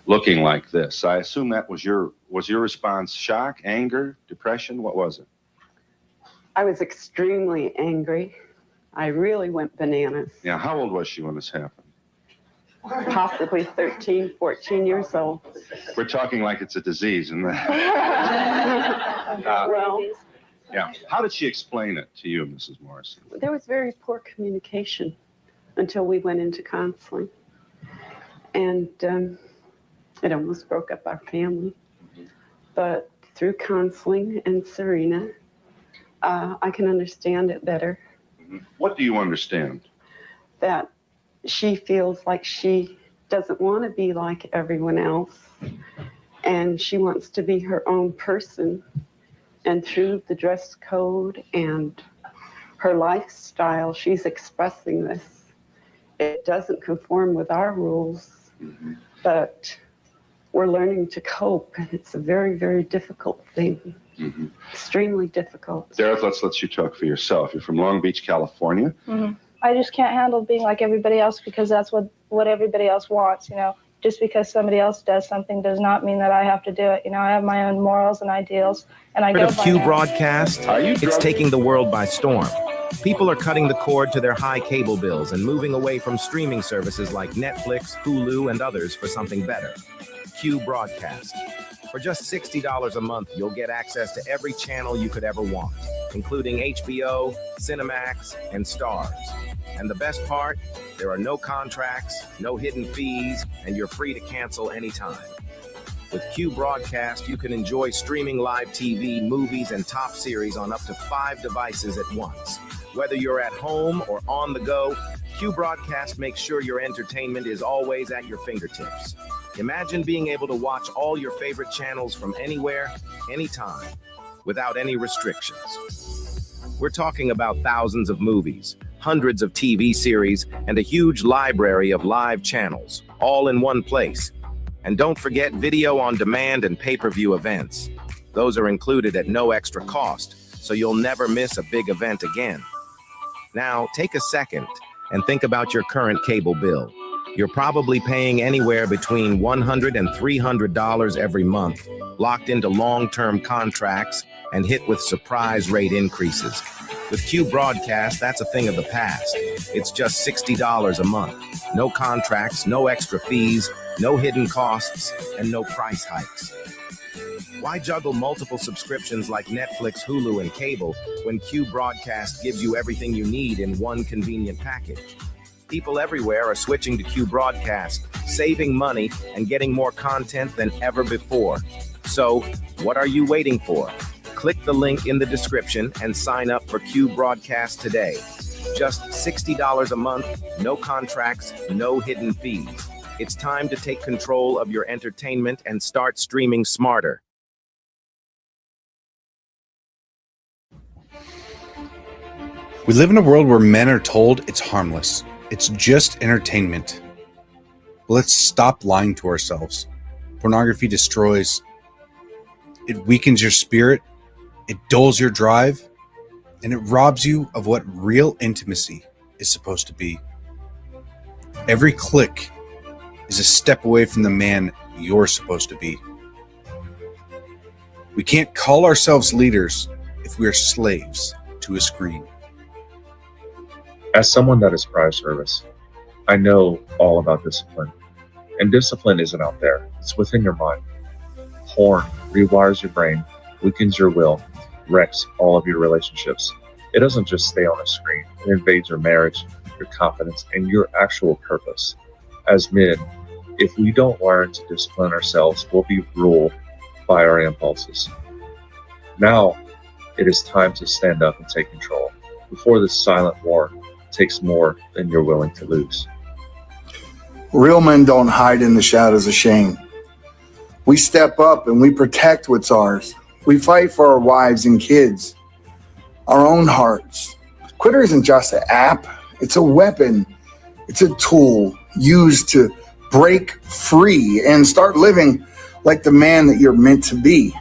looking like this. I assume that was your response shock, anger, depression? What was it? I was extremely angry. I really went bananas. Yeah, how old was she when this happened? Possibly 13, 14 years old. We're talking like it's a disease, isn't it? Well, yeah. How did she explain it to you, Mrs. Morrison? there was very poor communication until we went into counseling. And it almost broke up our family. But through counseling and Serena, I can understand it better. What do you understand? That she feels like she doesn't want to be like everyone else, and she wants to be her own person. And through the dress code and her lifestyle, she's expressing this. It doesn't conform with our rules, but we're learning to cope, and it's a very, very difficult thing. Extremely difficult. Sarah, let's let you talk for yourself. You're from Long Beach, California. I just can't handle being like everybody else because that's what everybody else wants, you know. Just because somebody else does something does not mean that I have to do it. You know, I have my own morals and ideals, and I go by Q that. broadcast, it's taking the world by storm. People are cutting the cord to their high cable bills and moving away from streaming services like Netflix, Hulu, and others for something better. Q broadcast. For just $60 a month, you'll get access to every channel you could ever want, including HBO, Cinemax, and Stars. And the best part, there are no contracts, no hidden fees, and you're free to cancel anytime. With Q Broadcast, you can enjoy streaming live TV, movies, and top series on up to 5 devices at once. Whether you're at home or on the go, Q Broadcast makes sure your entertainment is always at your fingertips. Imagine being able to watch all your favorite channels from anywhere, anytime, without any restrictions. We're talking about thousands of movies, hundreds of TV series, and a huge library of live channels, all in one place. And don't forget video on demand and pay-per-view events. Those are included at no extra cost, so you'll never miss a big event again. Now, take a second and think about your current cable bill. You're probably paying anywhere between $100 and $300 every month, locked into long-term contracts and hit with surprise rate increases. With Q Broadcast, that's a thing of the past. It's just $60 a month. No contracts, no extra fees, no hidden costs, and no price hikes. Why juggle multiple subscriptions like Netflix, Hulu, and cable when Q Broadcast gives you everything you need in one convenient package? People everywhere are switching to Q Broadcast, saving money and getting more content than ever before. So, what are you waiting for? Click the link in the description and sign up for Q Broadcast today. Just $60 a month, no contracts, no hidden fees. It's time to take control of your entertainment and start streaming smarter. We live in a world where men are told it's harmless. It's just entertainment. But let's stop lying to ourselves. Pornography destroys. It weakens your spirit. It dulls your drive. And it robs you of what real intimacy is supposed to be. Every click is a step away from the man you're supposed to be. We can't call ourselves leaders if we are slaves to a screen. As someone that is prior service, I know all about discipline. And discipline isn't out there, it's within your mind. Porn rewires your brain, weakens your will, wrecks all of your relationships. It doesn't just stay on a screen, it invades your marriage, your confidence, and your actual purpose. As men, if we don't learn to discipline ourselves, we'll be ruled by our impulses. Now, it is time to stand up and take control before this silent war takes more than you're willing to lose. Real men don't hide in the shadows of shame. We step up and we protect what's ours. We fight for our wives and kids, our own hearts. Twitter isn't just an app. It's a weapon. It's a tool used to break free and start living like the man that you're meant to be.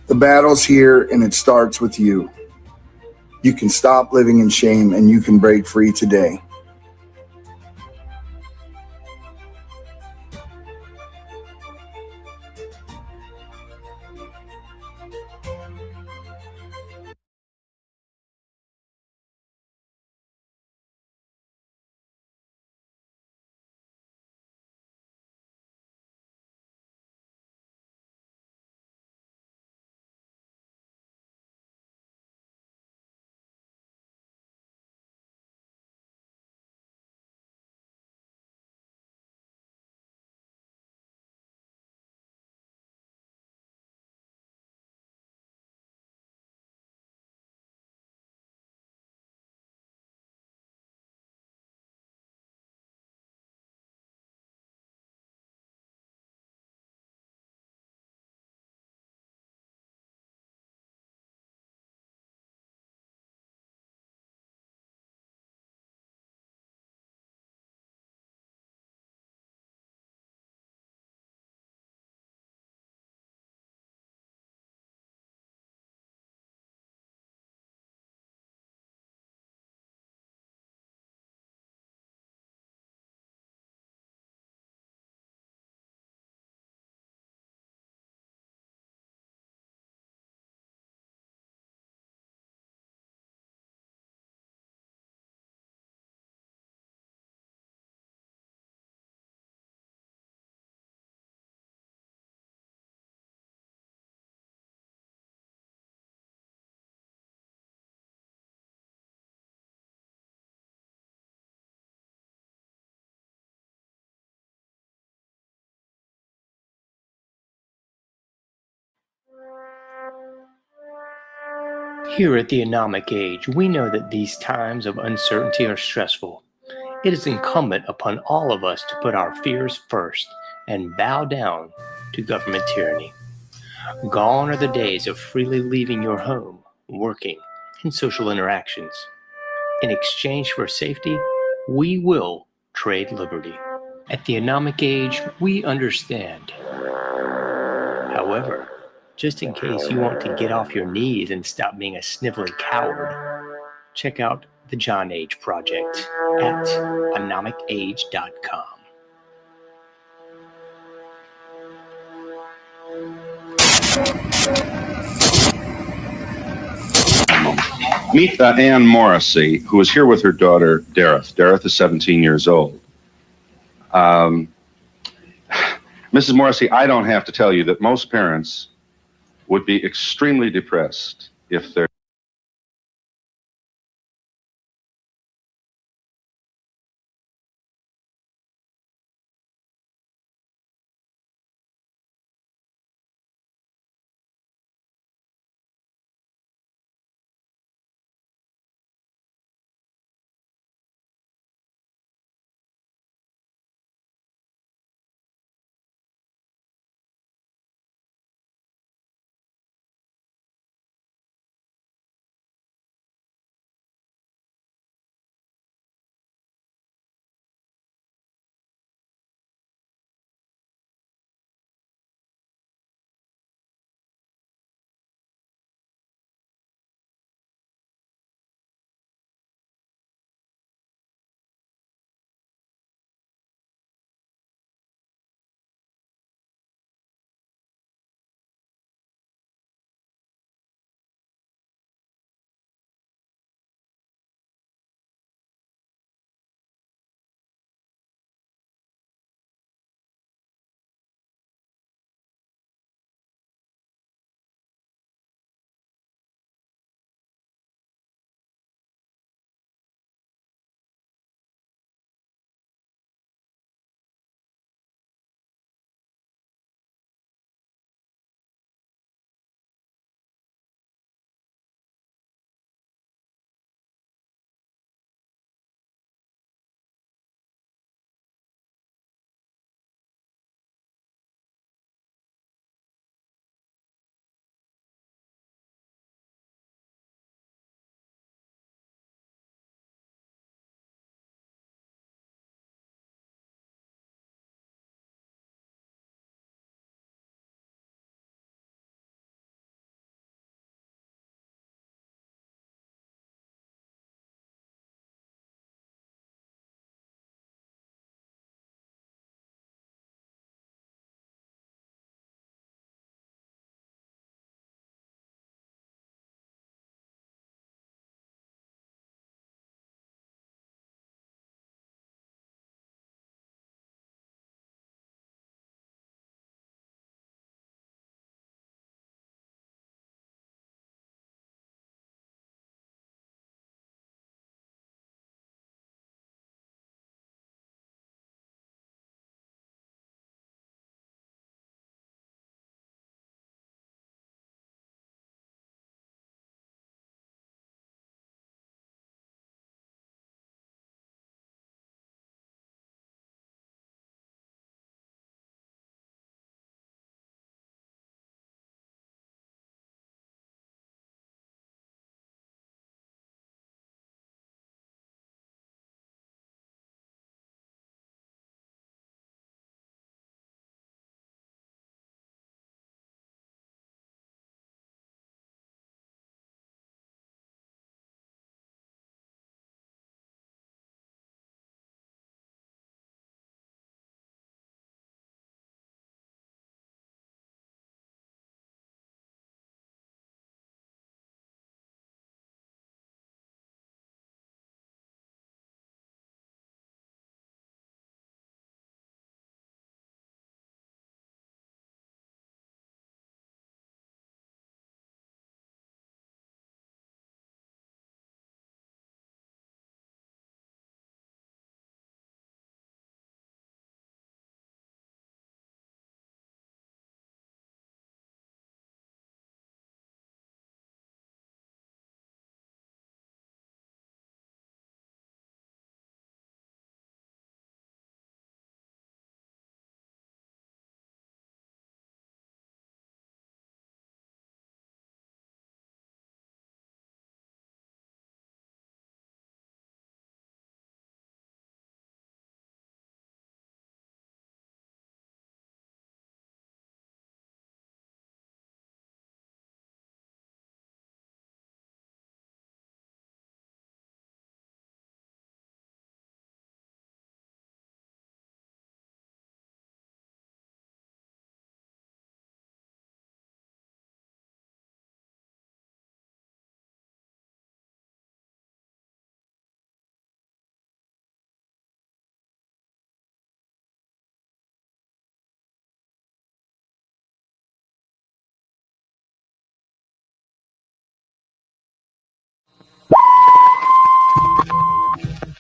The battle's here and it starts with you. You can stop living in shame and you can break free today. Here at the Anomic Age, we know that these times of uncertainty are stressful. It is incumbent upon all of us to put our fears first and bow down to government tyranny. Gone are the days of freely leaving your home, working, and social interactions. In exchange for safety, we will trade liberty. At the Anomic Age, we understand. However, just in case you want to get off your knees and stop being a sniveling coward, check out the John Age Project at anomicage.com. Meet Ann Morrissey, who is here with her daughter, Dareth. Dareth is 17 years old. Mrs. Morrissey, I don't have to tell you that most parents would be extremely depressed if their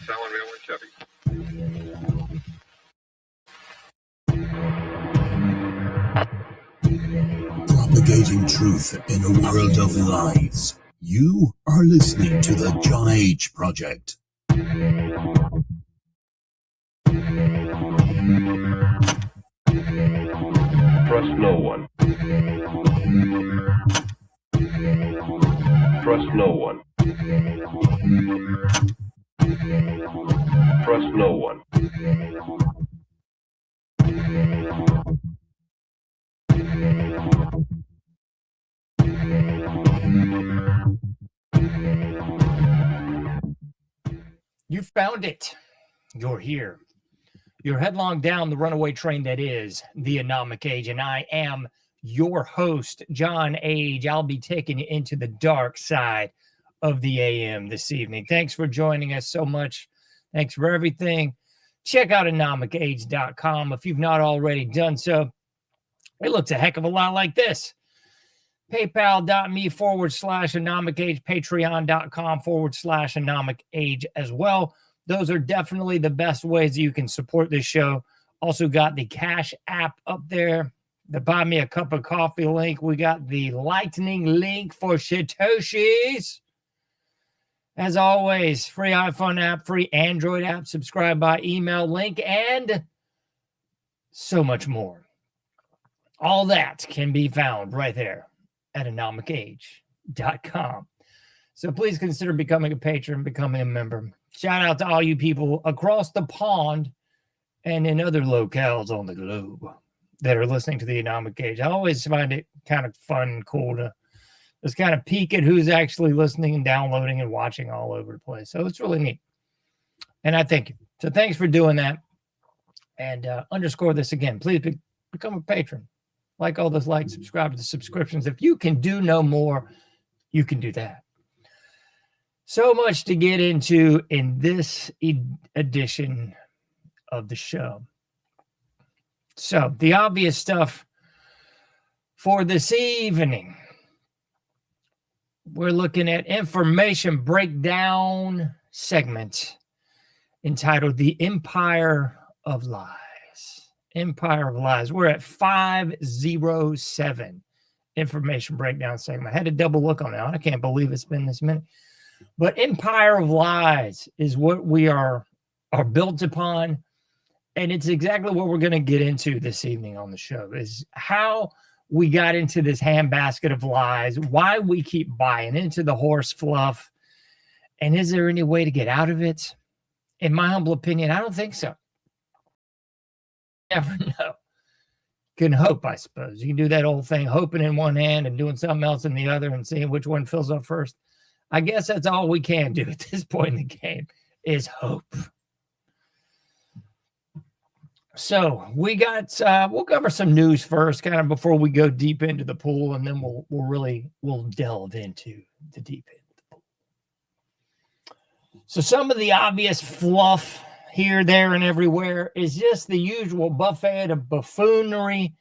selling real and Chevy. Propagating truth in a world of lies. You are listening to the John H. Project. Trust no one. Trust no one. Trust no one. You found it. You're here. You're headlong down the runaway train that is the Anomic Age, and I am your host, John Age. I'll be taking you into the dark side of the AM this evening. Thanks for joining us so much. Thanks for everything. Check out anomicage.com if you've not already done so. It looks a heck of a lot like this. PayPal.me/Anomic Age, Patreon.com/Anomic Age as well. Those are definitely the best ways you can support this show. Also got the Cash App up there, the Buy Me a Cup of Coffee link. We got the Lightning link for Satoshis. As always, free iPhone app, free Android app, subscribe by email link, and so much more. All that can be found right there at anomicage.com. So please consider becoming a patron, becoming a member. Shout out to all you people across the pond and in other locales on the globe that are listening to the Anomic Age. I always find it kind of fun and cool to just kind of peek at who's actually listening and downloading and watching all over the place. So it's really neat. And I thank you. So thanks for doing that. And underscore this again. Please become a patron. Like all those likes, subscribe to the subscriptions. If you can do no more, you can do that. So much to get into in this edition of the show. So the obvious stuff for this evening. We're looking at information breakdown segment entitled The Empire of Lies. Empire of Lies. We're at 507 information breakdown segment. I had to double look on that. I can't believe it's been this minute. But Empire of Lies is what we are built upon. And it's exactly what we're going to get into this evening on the show, is how we got into this handbasket of lies, why we keep buying into the horse fluff, and is there any way to get out of it? In my humble opinion, I don't think so. Never know. Can hope, I suppose. You can do that old thing, hoping in one hand and doing something else in the other and seeing which one fills up first. I guess that's all we can do at this point in the game is hope. So we got, we'll cover some news first, kind of before we go deep into the pool, and then we'll delve into the deep end of the pool. So some of the obvious fluff here, there, and everywhere is just the usual buffet of buffoonery,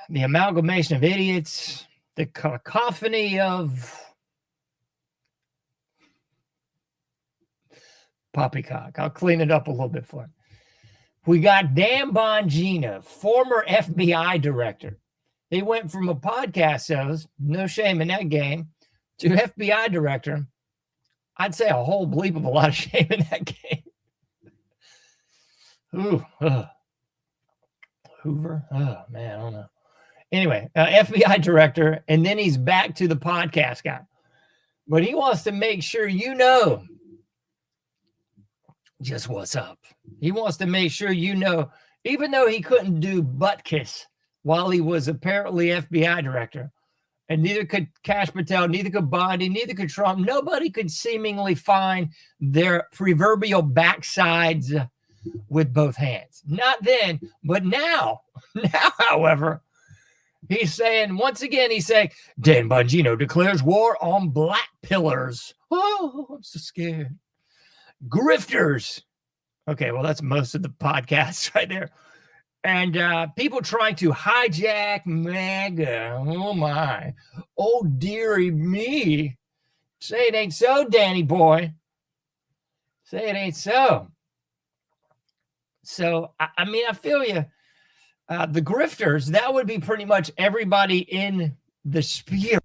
the amalgamation of idiots, the cacophony of poppycock. I'll clean it up a little bit for you. We got Dan Bongino, former FBI director. He went from a podcast host, no shame in that game, to FBI director. I'd say a whole bleep of a lot of shame in that game. Ooh, Hoover. Oh, man, I don't know. Anyway, FBI director, and then he's back to the podcast guy. But he wants to make sure you know just what's up. He wants to make sure you know, even though he couldn't do butt kiss while he was apparently FBI director, and neither could Kash Patel, neither could Bondi, neither could Trump, nobody could seemingly find their proverbial backsides with both hands. Not then, but now. Now, however, he's saying, once again, he's saying, Dan Bongino declares war on black pillars. Oh, I'm so scared. Grifters. Okay, well, that's most of the podcasts right there. And people trying to hijack MAGA. Oh, my. Oh, dearie me. Say it ain't so, Danny boy. Say it ain't so. So, I mean, I feel you. The grifters, that would be pretty much everybody in the sphere.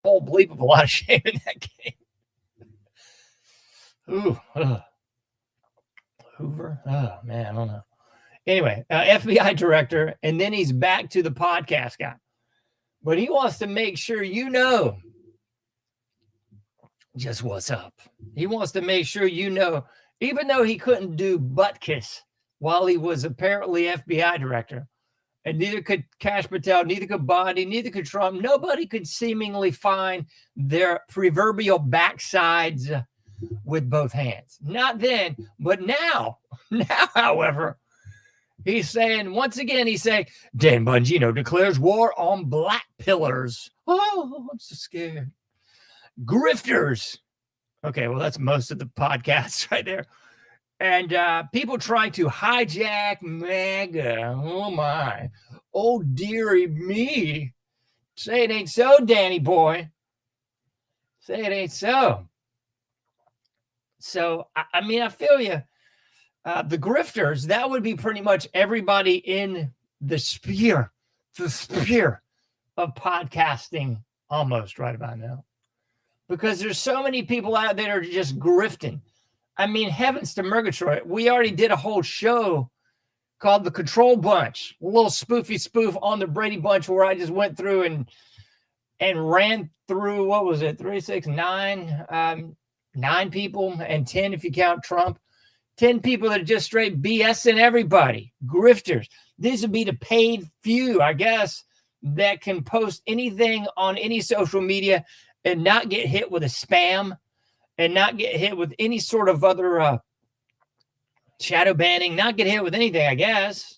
Whole bleep of a lot of shame in that game. Ooh, Hoover. Oh man, I don't know. Anyway, FBI director, and then he's back to the podcast guy. But he wants to make sure you know just what's up. He wants to make sure you know, even though he couldn't do butt kiss while he was apparently FBI director, and neither could Kash Patel, neither could Bondi, neither could Trump. Nobody could seemingly find their proverbial backsides with both hands. Not then, but now, however, He's saying, once again, he's saying, Dan Bongino declares war on black pillars. Oh, I'm so scared. Grifters. Okay, well, that's most of the podcast right there. And people trying to hijack MAGA. Oh, my. Oh, dearie me. Say it ain't so, Danny boy. Say it ain't so. So, I mean, I feel you. The grifters, that would be pretty much everybody in the sphere of podcasting almost right about now. Because there's so many people out there that are just grifting. I mean, heavens to Murgatroyd. We already did a whole show called The Control Bunch, a little spoofy spoof on the Brady Bunch where I just went through and ran through, what was it, 3, 6, 9, 9 people, and 10 if you count Trump. 10 people that are just straight BSing everybody, grifters. These would be the paid few, I guess, that can post anything on any social media and not get hit with a spam and not get hit with any sort of other shadow banning, not get hit with anything, I guess.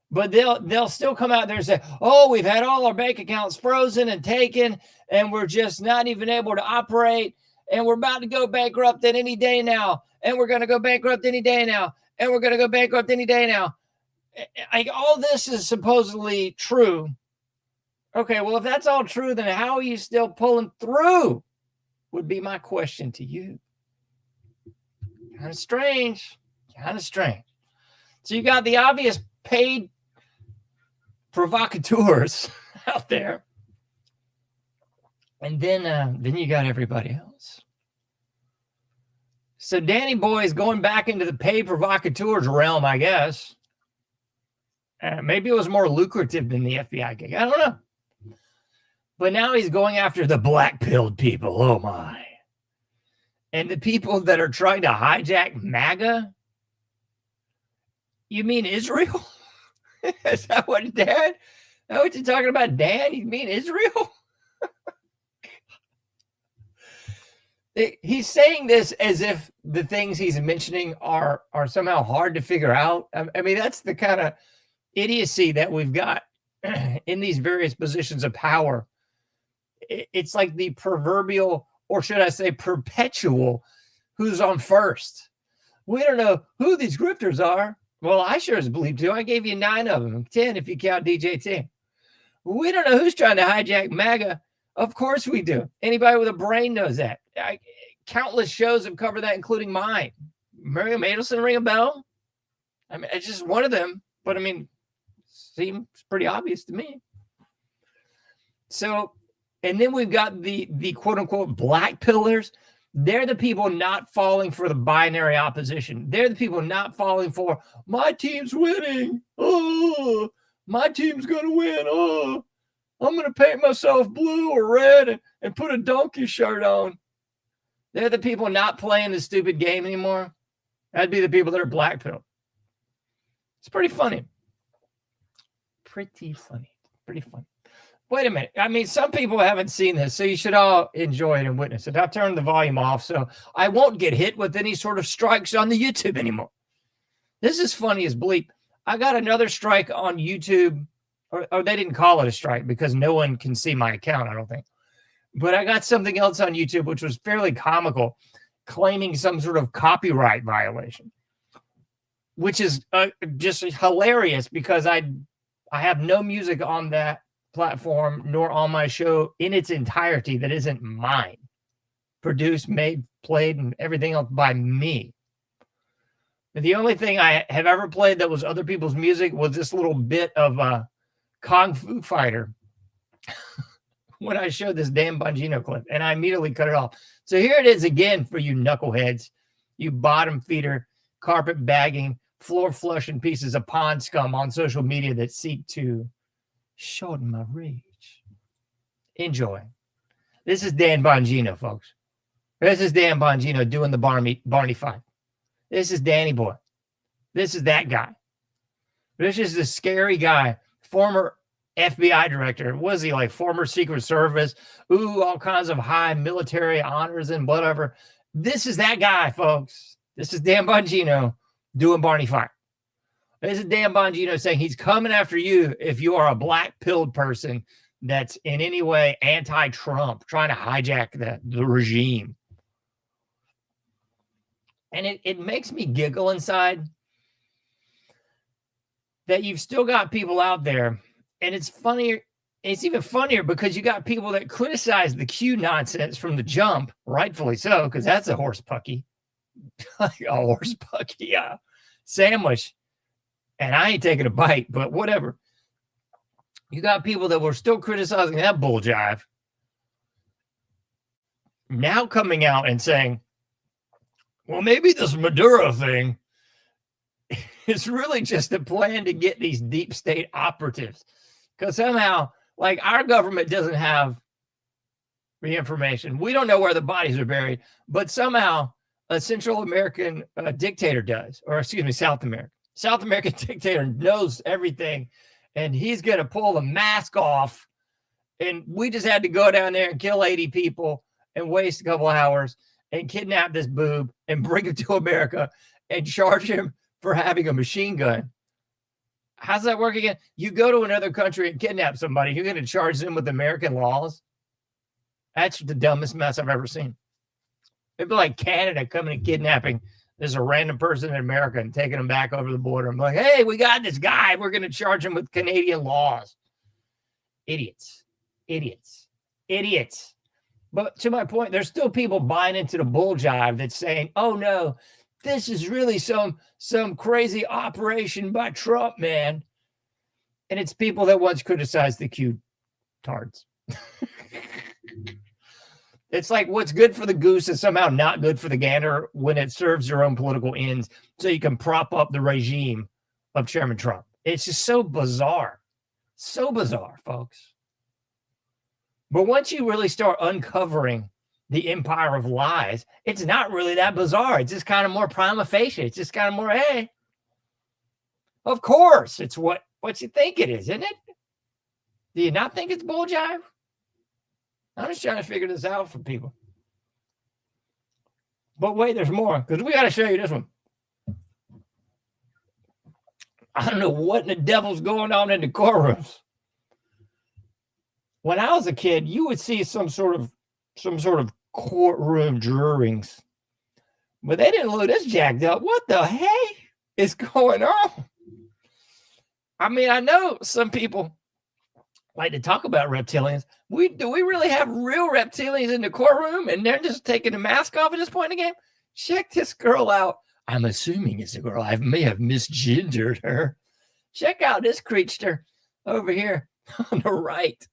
But they'll still come out there and say, oh, we've had all our bank accounts frozen and taken, and we're just not even able to operate, and we're about to go bankrupt at any day now. And we're going to go bankrupt any day now. And we're going to go bankrupt any day now. Like, all this is supposedly true. Okay, well, if that's all true, then how are you still pulling through? Would be my question to you. Kind of strange. Kind of strange. So you got the obvious paid provocateurs out there. And then you got everybody else. So Danny Boy is going back into the paid provocateurs realm, I guess. Maybe it was more lucrative than the FBI gig. I don't know. But now he's going after the black-pilled people. Oh, my. And the people that are trying to hijack MAGA? You mean Israel? Is that what, Dan? Is that what you're talking about, Dan? You mean Israel? He's saying this as if the things he's mentioning are somehow hard to figure out. I mean, that's the kind of idiocy that we've got in these various positions of power. It's like the proverbial, or should I say perpetual, who's on first. We don't know who these grifters are. Well, I sure as believe too. I gave you 9 of them, 10 if you count DJ T. We don't know who's trying to hijack MAGA. Of course we do. Anybody with a brain knows that. Countless shows have covered that, including mine. Miriam Adelson, ring a bell? I mean, it's just one of them, but I mean, seems pretty obvious to me. So, and then we've got the quote unquote black pillars. They're the people not falling for the binary opposition. They're the people not falling for my team's winning. Oh, my team's going to win. Oh, I'm going to paint myself blue or red and put a donkey shirt on. They're the people not playing the stupid game anymore. That'd be the people that are blackpilled. It's pretty funny. Pretty funny. Wait a minute. I mean, some people haven't seen this, so you should all enjoy it and witness it. I'll turn the volume off so I won't get hit with any sort of strikes on the YouTube anymore. This is funny as bleep. I got another strike on YouTube, or they didn't call it a strike because no one can see my account, I don't think. But I got something else on YouTube, which was fairly comical, claiming some sort of copyright violation, which is just hilarious because I have no music on that platform nor on my show in its entirety that isn't mine. Produced, made, played, and everything else by me. The only thing I have ever played that was other people's music was this little bit of Kung Fu Fighter when I showed this damn Bongino clip, and I immediately cut it off. So here it is again for you knuckleheads, you bottom feeder, carpet bagging, floor flushing pieces of pond scum on social media that seek to shorten my reach. Enjoy. This is Dan Bongino, folks. This is Dan Bongino doing the Barney Fight. This is Danny Boy. This is that guy. This is the scary guy, former FBI director. Was he like former Secret Service? Ooh, all kinds of high military honors and whatever. This is that guy, folks. This is Dan Bongino doing Barney Fight. This is Dan Bongino saying he's coming after you if you are a black-pilled person that's in any way anti-Trump, trying to hijack the regime. And it makes me giggle inside that you've still got people out there. And it's funnier. It's even funnier because you got people that criticize the Q nonsense from the jump, rightfully so, because that's a horse pucky. A horse pucky sandwich. And I ain't taking a bite, but whatever. You got people that were still criticizing that bull jive now coming out and saying, well, maybe this Maduro thing is really just a plan to get these deep state operatives. Because somehow, like, our government doesn't have the information. We don't know where the bodies are buried, but somehow a Central American dictator does, or excuse me, South American. South American dictator knows everything, and he's going to pull the mask off. And we just had to go down there and kill 80 people and waste a couple of hours and kidnap this boob and bring him to America and charge him for having a machine gun. How's that work again? You go to another country and kidnap somebody, you're going to charge them with American laws? That's the dumbest mess I've ever seen. It'd be like Canada coming and kidnapping this a random person in America and taking them back over the border. I'm like, hey, we got this guy. We're going to charge him with Canadian laws. Idiots. Idiots. Idiots. But to my point, there's still people buying into the bull jive that's saying, oh, no, this is really some crazy operation by Trump, man. And it's people that once criticized the Q-tards. It's like what's good for the goose is somehow not good for the gander when it serves your own political ends so you can prop up the regime of Chairman Trump. It's just so bizarre. So bizarre, folks. But once you really start uncovering the empire of lies, it's not really that bizarre. It's just kind of more prima facie. It's just kind of more, hey, of course, it's what you think it is, isn't it? Do you not think it's bull jive? I'm just trying to figure this out for people. But wait, there's more, because we got to show you this one. I don't know what in the devil's going on in the courtrooms. When I was a kid, you would see some sort of courtroom drawings, but they didn't look this jacked up. What the heck is going on? I mean, I know some people like to talk about reptilians. Do we really have real reptilians in the courtroom and they're just taking the mask off at this point in the game? Check this girl out. I'm assuming it's a girl. I may have misgendered her. Check out this creature over here on the right.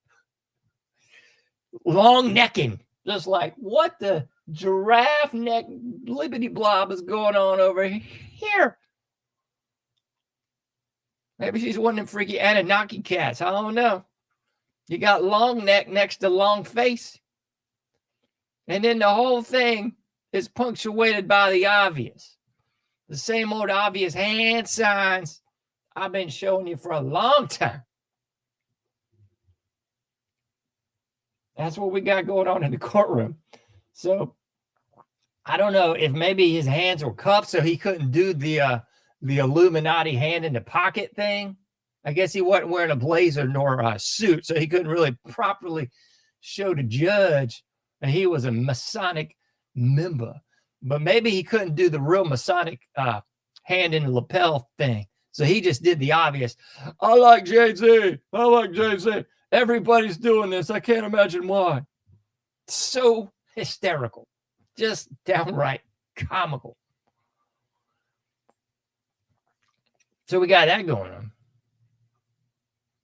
Long necking. Just like, what the giraffe neck libbity blob is going on over here? Maybe she's one of them freaky Anunnaki cats. I don't know. You got long neck next to long face. And then the whole thing is punctuated by the obvious. The same old obvious hand signs I've been showing you for a long time. That's what we got going on in the courtroom. So I don't know if maybe his hands were cuffed so he couldn't do the Illuminati hand in the pocket thing. I guess he wasn't wearing a blazer nor a suit, so he couldn't really properly show the judge that he was a Masonic member. But maybe he couldn't do the real Masonic hand in the lapel thing. So he just did the obvious. I like Jay-Z. I like Jay-Z. Everybody's doing this. I can't imagine why. So hysterical. Just downright comical. So we got that going on.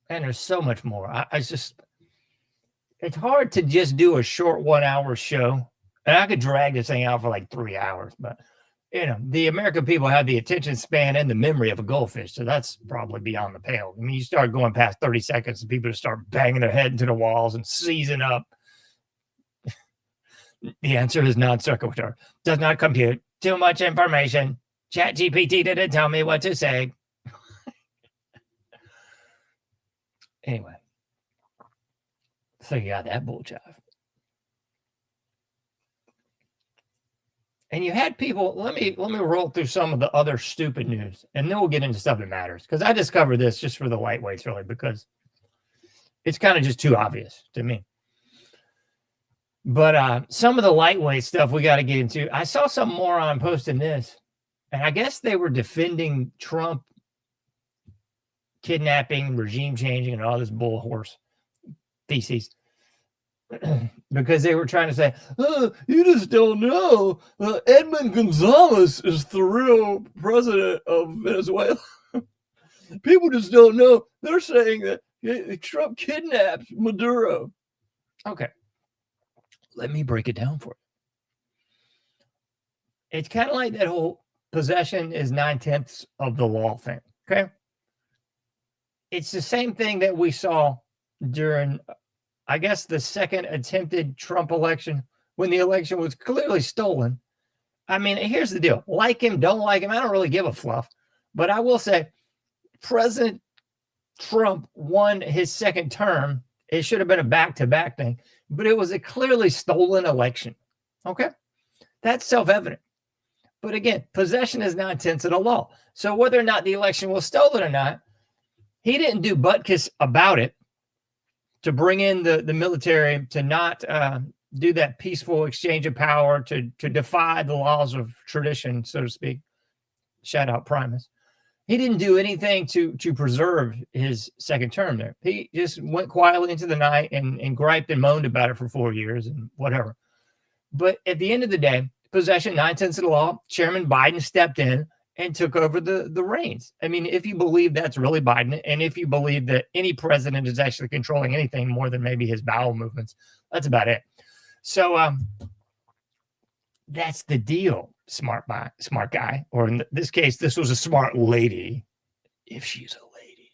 And there's so much more. It's hard to just do a short 1 hour show. And I could drag this thing out for like 3 hours. But, you know, the American people have the attention span and the memory of a goldfish. So that's probably beyond the pale. I mean, you start going past 30 seconds and people start banging their head into the walls and seizing up. The answer is non sequitur. Does not compute. Too much information. ChatGPT didn't tell me what to say. Anyway, so you got that bull jive. And you had people, let me roll through some of the other stupid news, and then we'll get into stuff that matters. Because I discovered this just for the lightweights, really, because it's kind of just too obvious to me. But some of the lightweight stuff we got to get into. I saw some moron posting this, and I guess they were defending Trump kidnapping, regime changing, and all this bull horse theses. Because they were trying to say, oh, you just don't know. Edmund Gonzalez is the real president of Venezuela. People just don't know. They're saying that Trump kidnapped Maduro. Okay. Let me break it down for you. It's kind of like that whole possession is 9/10 of the law thing. Okay. It's the same thing that we saw during, I guess, the second attempted Trump election, when the election was clearly stolen. I mean, here's the deal. Like him, don't like him, I don't really give a fluff. But I will say, President Trump won his second term. It should have been a back-to-back thing, but it was a clearly stolen election. Okay? That's self-evident. But again, possession is 9/10 of the law. So whether or not the election was stolen or not, he didn't do butt kiss about it, to bring in the military, to not do that peaceful exchange of power, to defy the laws of tradition, so to speak. Shout out Primus. He didn't do anything to preserve his second term there. He just went quietly into the night and griped and moaned about it for 4 years and whatever. But at the end of the day, possession, 9/10 of the law, Chairman Biden stepped in and took over the reins. I mean, if you believe that's really Biden, and if you believe that any president is actually controlling anything more than maybe his bowel movements, that's about it. So that's the deal, smart guy. Or in this case, this was a smart lady, if she's a lady.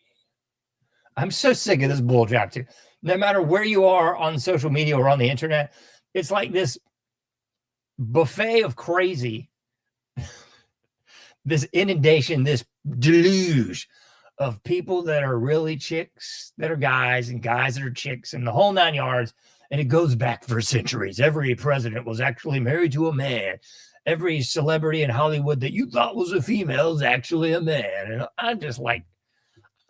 I'm so sick of this bull job, too. No matter where you are on social media or on the internet, it's like this buffet of crazy, this inundation, this deluge of people that are really chicks that are guys, and guys that are chicks, and the whole 9 yards. And it goes back for centuries. Every president was actually married to a man. Every celebrity in Hollywood that you thought was a female is actually a man. And I'm just like,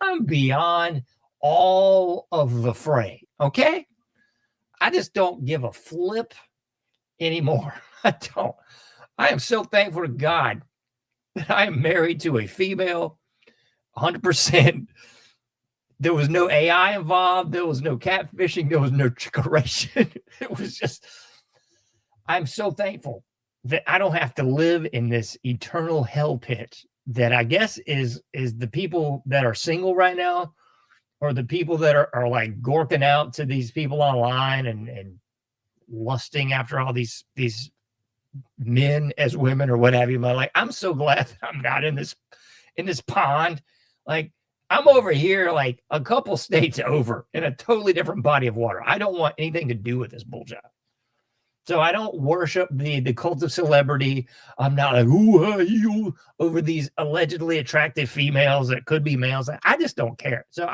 I'm beyond all of the fray. Okay? I just don't give a flip anymore. I don't. I am so thankful to God that I am married to a female, 100%. There was no AI involved. There was no catfishing. There was no trickeration. It was just, I'm so thankful that I don't have to live in this eternal hell pit that I guess is the people that are single right now, or the people that are like gorking out to these people online and lusting after all these men as women or what have you. Like, I'm so glad that I'm not in this pond. Like, I'm over here like a couple states over in a totally different body of water. I don't want anything to do with this bull job. So I don't worship the cult of celebrity. I'm not like, ooh, you over these allegedly attractive females that could be males. I just don't care. So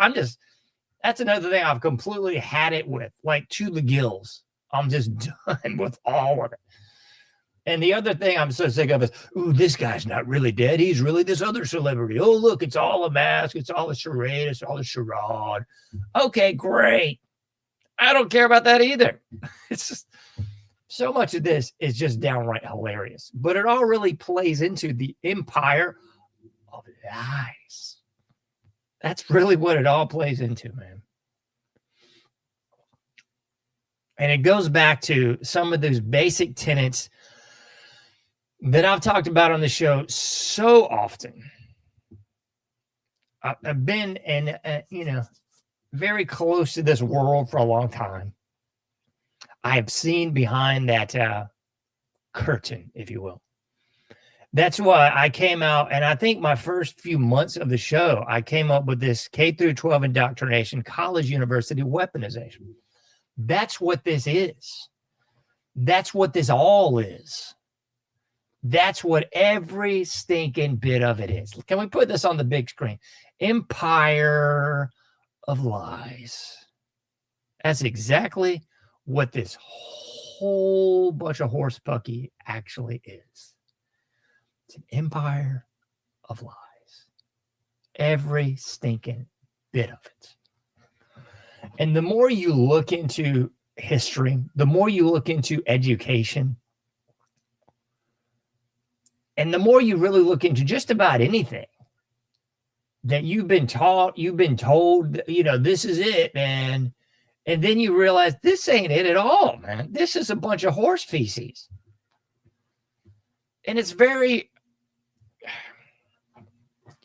that's another thing I've completely had it with, like, to the gills. I'm just done with all of it. And the other thing I'm so sick of is, ooh, this guy's not really dead. He's really this other celebrity. Oh, look, it's all a mask. It's all a charade. It's all a charade. Okay, great. I don't care about that either. It's just, so much of this is just downright hilarious. But it all really plays into the empire of lies. That's really what it all plays into, man. And it goes back to some of those basic tenets that I've talked about on the show so often. I've been very close to this world for a long time. I have seen behind that curtain, if you will. That's why I came out, and I think my first few months of the show, I came up with this K through 12 indoctrination, college university weaponization. That's what this is. That's what this all is. That's what every stinking bit of it is. Can we put this on the big screen? Empire of lies. That's exactly what this whole bunch of horse pucky actually is. It's an empire of lies. Every stinking bit of it. And the more you look into history, the more you look into education, and the more you really look into just about anything that you've been taught, you've been told, you know, this is it, man. And then you realize this ain't it at all, man. This is a bunch of horse feces. And it's very,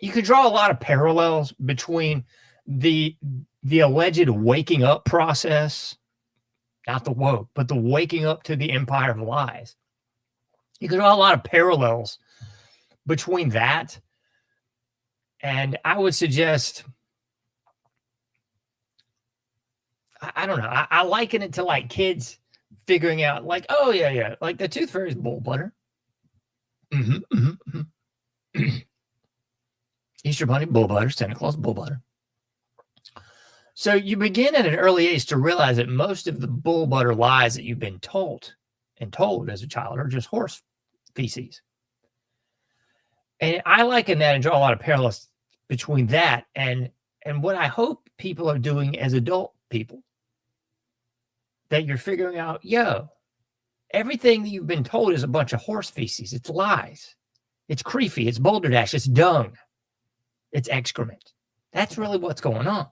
you could draw a lot of parallels between the alleged waking up process, not the woke, but the waking up to the empire of lies. You could draw a lot of parallels between that. And I would suggest, I don't know, I liken it to like kids figuring out like, oh yeah, like the tooth fairy's bull butter. Easter Bunny, bull butter, Santa Claus, bull butter. So you begin at an early age to realize that most of the bull butter lies that you've been told as a child are just horse feces. And I liken that and draw a lot of parallels between that and what I hope people are doing as adult people. That you're figuring out, everything that you've been told is a bunch of horse feces. It's lies. It's creepy. It's balderdash. It's dung. It's excrement. That's really what's going on.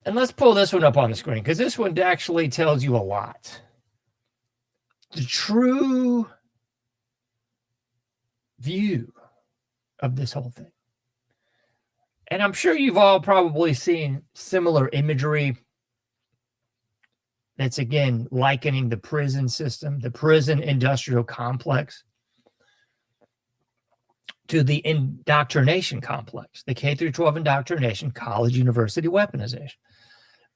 And let's pull this one up on the screen because this one actually tells you a lot. The true view of this whole thing. And I'm sure you've all probably seen similar imagery that's, again, likening the prison system, the prison industrial complex, to the indoctrination complex, the K through 12 indoctrination, college, university weaponization.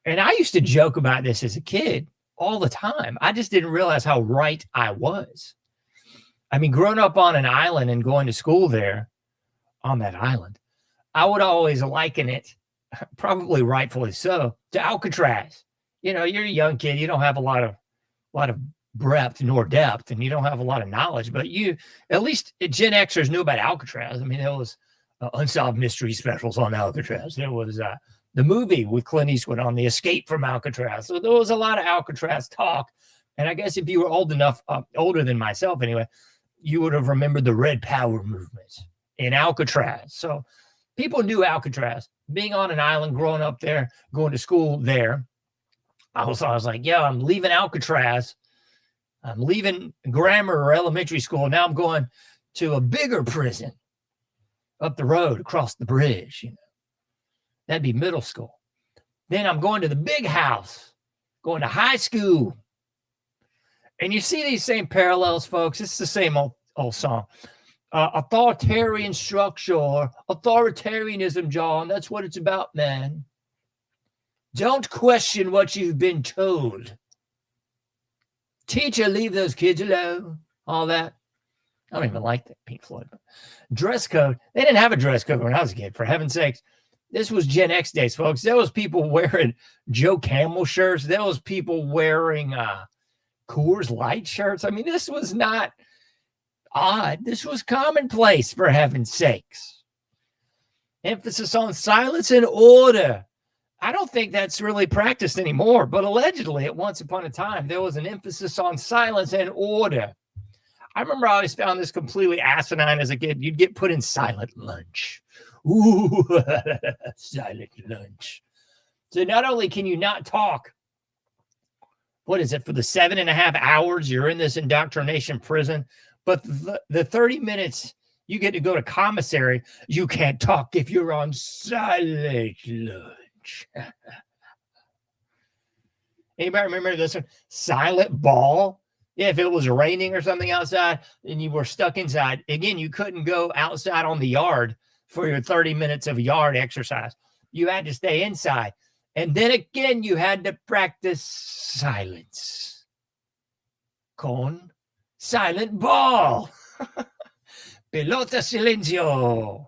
And I used to joke about this as a kid all the time. I just didn't realize how right I was. I mean, growing up on an island and going to school there on that island, I would always liken it, probably rightfully so, to Alcatraz. You know, you're a young kid, you don't have a lot of breadth nor depth, and you don't have a lot of knowledge, but you, at least Gen Xers knew about Alcatraz. I mean, there was unsolved mystery specials on Alcatraz. There was the movie with Clint Eastwood on the escape from Alcatraz. So there was a lot of Alcatraz talk. And I guess if you were old enough, older than myself anyway, you would have remembered the Red Power movement in Alcatraz. So people knew Alcatraz. Being on an island, growing up there, going to school there, I was like, I'm leaving Alcatraz. I'm leaving grammar or elementary school. Now I'm going to a bigger prison up the road, across the bridge. You know, that'd be middle school. Then I'm going to the big house, going to high school. And you see these same parallels, folks. It's the same old song. Authoritarian structure, or authoritarianism, John. That's what it's about, man. Don't question what you've been told. Teacher, leave those kids alone. All that. I don't even like that Pink Floyd. Dress code. They didn't have a dress code when I was a kid, for heaven's sakes. This was Gen X days, folks. There was people wearing Joe Camel shirts. There was people wearing Coors Light shirts. I mean, this was not odd. This was commonplace, for heaven's sakes. Emphasis on silence and order. I don't think that's really practiced anymore, but allegedly at once upon a time, there was an emphasis on silence and order. I remember I always found this completely asinine as a kid. You'd get put in silent lunch. Ooh, silent lunch. So not only can you not talk, what is it, for the 7.5 hours you're in this indoctrination prison, but the 30 minutes you get to go to commissary, you can't talk if you're on silent lunch. Anybody remember this one? Silent ball. Yeah, if it was raining or something outside and you were stuck inside, again, you couldn't go outside on the yard for your 30 minutes of yard exercise. You had to stay inside. And then again, you had to practice silence. Con silent ball. Pelota silencio.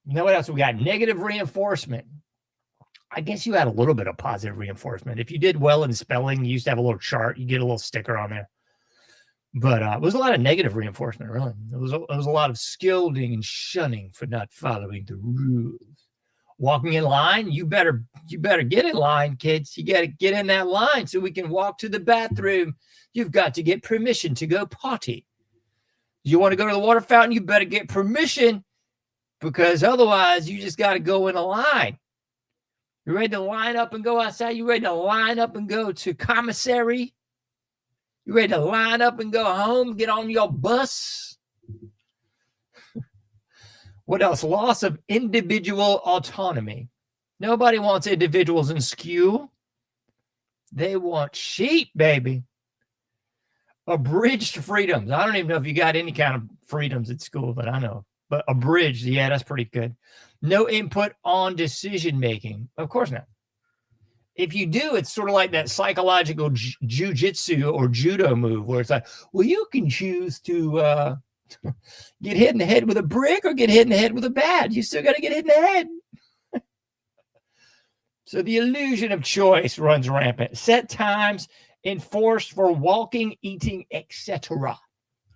You know what else? We got negative reinforcement. I guess you had a little bit of positive reinforcement. If you did well in spelling, you used to have a little chart. You get a little sticker on there. But it was a lot of negative reinforcement, really. It was a lot of scolding and shunning for not following the rules. Walking in line, you better get in line, kids. You got to get in that line so we can walk to the bathroom. You've got to get permission to go potty. You want to go to the water fountain, you better get permission, because otherwise you just got to go in a line. You ready to line up and go outside? You ready to line up and go to commissary? You ready to line up and go home, get on your bus? What else? Loss of individual autonomy. Nobody wants individuals in school. They want sheep, baby. Abridged freedoms. I don't even know if you got any kind of freedoms at school that I know, but abridged, yeah, that's pretty good. No input on decision making. Of course not. If you do, it's sort of like that psychological jujitsu or judo move where it's like, well, you can choose to get hit in the head with a brick or get hit in the head with a bat. You still got to get hit in the head. So the illusion of choice runs rampant. Set times enforced for walking, eating, etc.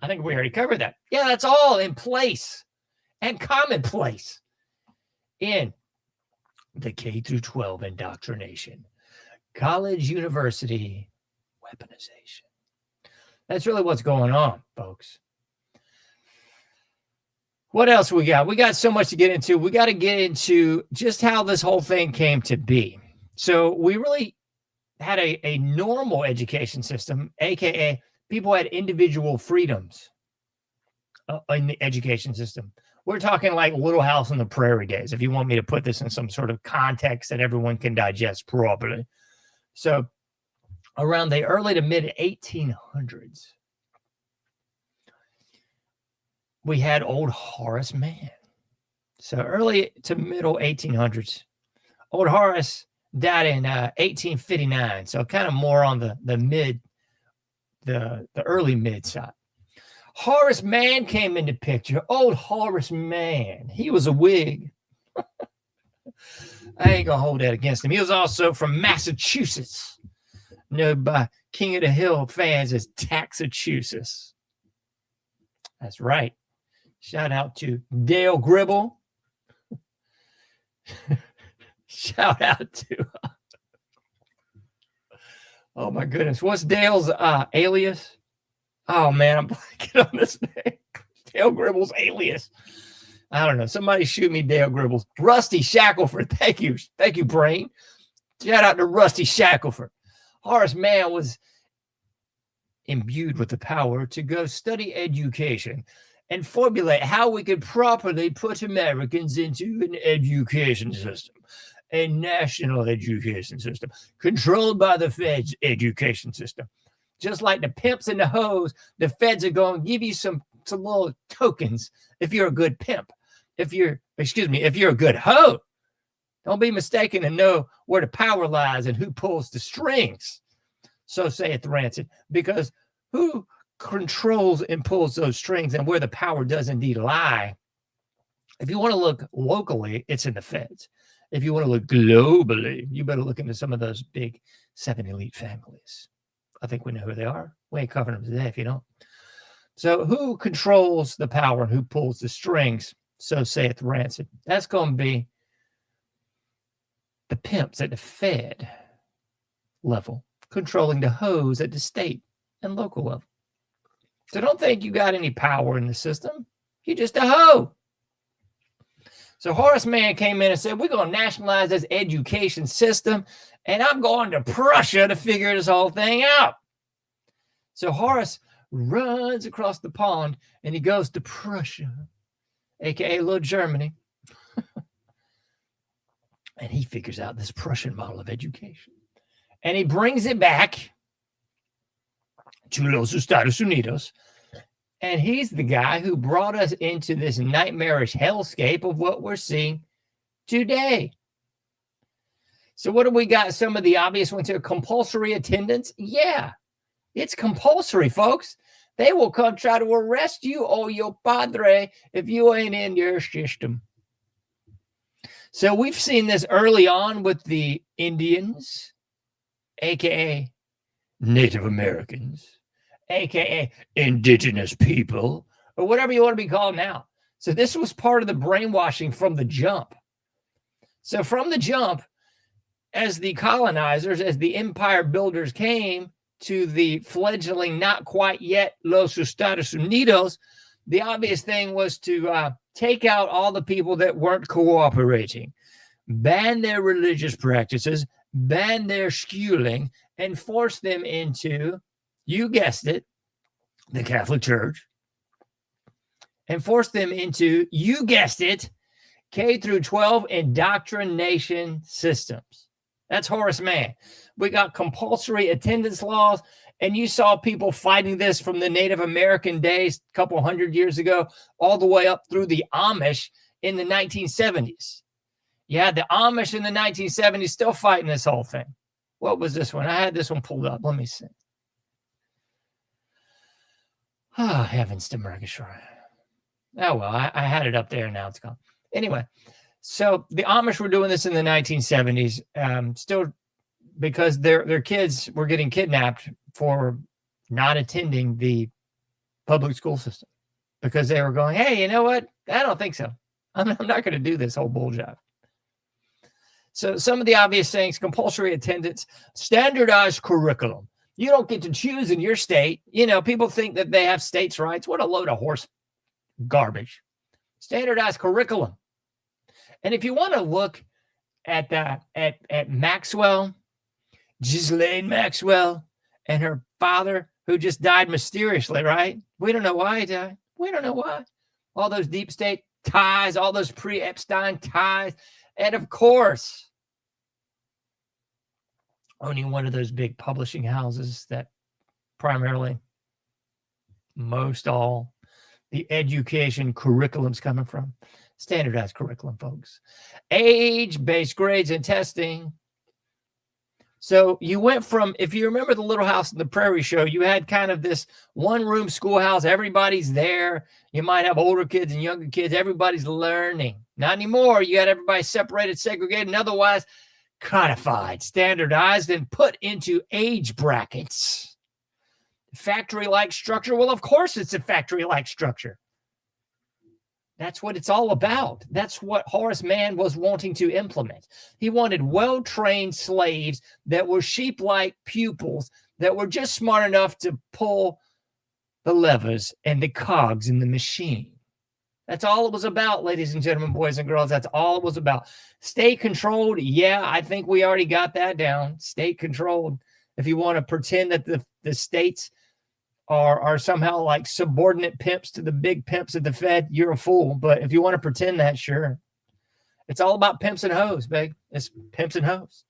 I think we already covered that. Yeah, that's all in place and commonplace in the K through 12 indoctrination, college, university, weaponization. That's really what's going on, folks. What else we got? We got so much to get into. We got to get into just how this whole thing came to be. So we really had a normal education system, aka people had individual freedoms in the education system. We're talking like Little House on the Prairie days, if you want me to put this in some sort of context that everyone can digest properly. So around the early to mid 1800s, we had old Horace Mann. So early to middle 1800s, old Horace died in 1859. So kind of more on the early mid side. Horace Mann came into picture. Old Horace Mann. He was a Whig. I ain't gonna hold that against him. He was also from Massachusetts, known by King of the Hill fans as Taxachusetts. That's right. Shout out to Dale Gribble. Shout out to oh my goodness, what's Dale's alias? Oh man, I'm blanking on this name. Dale Gribble's alias. I don't know. Somebody shoot me Dale Gribble. Rusty Shackelford. Thank you, Brain. Shout out to Rusty Shackelford. Horace Mann was imbued with the power to go study education and formulate how we could properly put Americans into an education system, a national education system, controlled by the Fed's education system. Just like the pimps and the hoes, the feds are going to give you some little tokens if you're a good pimp. If you're a good hoe. Don't be mistaken and know where the power lies and who pulls the strings. So saith Rancid. Because who controls and pulls those strings and where the power does indeed lie? If you want to look locally, it's in the feds. If you want to look globally, you better look into some of those big 7 elite families. I think we know who they are. We ain't covering them today if you don't. So who controls the power and who pulls the strings? So saith Rancid. That's going to be the pimps at the Fed level, controlling the hoes at the state and local level. So don't think you got any power in the system. You're just a hoe. So Horace Mann came in and said, we're going to nationalize this education system, and I'm going to Prussia to figure this whole thing out. So Horace runs across the pond, and he goes to Prussia, a.k.a. Little Germany, and he figures out this Prussian model of education. And he brings it back to Los Estados Unidos, and he's the guy who brought us into this nightmarish hellscape of what we're seeing today. So what do we got? Some of the obvious ones here. Compulsory attendance. Yeah, it's compulsory, folks. They will come try to arrest you or your padre if you ain't in your system. So we've seen this early on with the Indians, a.k.a. Native Americans, aka indigenous people, or whatever you want to be called now. So this was part of the brainwashing from the jump. So from the jump, as the colonizers, as the empire builders came to the fledgling, not quite yet Los Estados Unidos, the obvious thing was to take out all the people that weren't cooperating, ban their religious practices, ban their schooling, and force them into, you guessed it, the Catholic Church, and force them into, you guessed it, K through 12 indoctrination systems. That's Horace Mann. We got compulsory attendance laws, and you saw people fighting this from the Native American days a couple hundred years ago all the way up through the Amish in the 1970s. You had the Amish in the 1970s still fighting this whole thing. What was this one? I had this one pulled up. Let me see. Oh, heavens to Murgatroyd. Oh, well, I had it up there. Now it's gone. Anyway, so the Amish were doing this in the 1970s, still because their kids were getting kidnapped for not attending the public school system because they were going, hey, you know what? I don't think so. I'm not going to do this whole bull job. So some of the obvious things: compulsory attendance, standardized curriculum. You don't get to choose in your state. You know, people think that they have states' rights. What a load of horse garbage. Standardized curriculum. And if you want to look at Maxwell, Ghislaine Maxwell, and her father, who just died mysteriously, right? We don't know why he died. We don't know why. All those deep state ties, all those pre-Epstein ties. And of course, owning one of those big publishing houses that primarily most all the education curriculum's coming from. Standardized curriculum, folks. Age-based grades and testing. So you went from, if you remember the Little House on the Prairie show, you had kind of this one-room schoolhouse. Everybody's there. You might have older kids and younger kids. Everybody's learning. Not anymore. You got everybody separated, segregated, and otherwise codified, standardized, and put into age brackets. Factory-like structure. Well, of course it's a factory-like structure. That's what it's all about. That's what Horace Mann was wanting to implement. He wanted well-trained slaves that were sheep-like pupils that were just smart enough to pull the levers and the cogs in the machine. That's all it was about, ladies and gentlemen, boys and girls. That's all it was about. State controlled. Yeah, I think we already got that down. State controlled. If you want to pretend that the states are somehow like subordinate pimps to the big pimps at the Fed, you're a fool. But if you want to pretend that, sure. It's all about pimps and hoes, babe. It's pimps and hoes.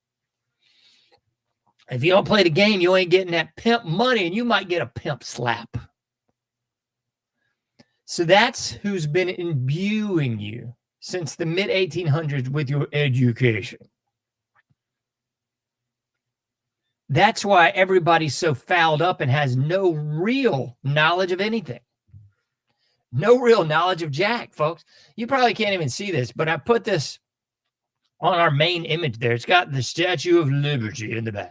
If you don't play the game, you ain't getting that pimp money, and you might get a pimp slap. So that's who's been imbuing you since the mid-1800s with your education. That's why everybody's so fouled up and has no real knowledge of anything. No real knowledge of jack, folks. You probably can't even see this, but I put this on our main image there. It's got the Statue of Liberty in the back.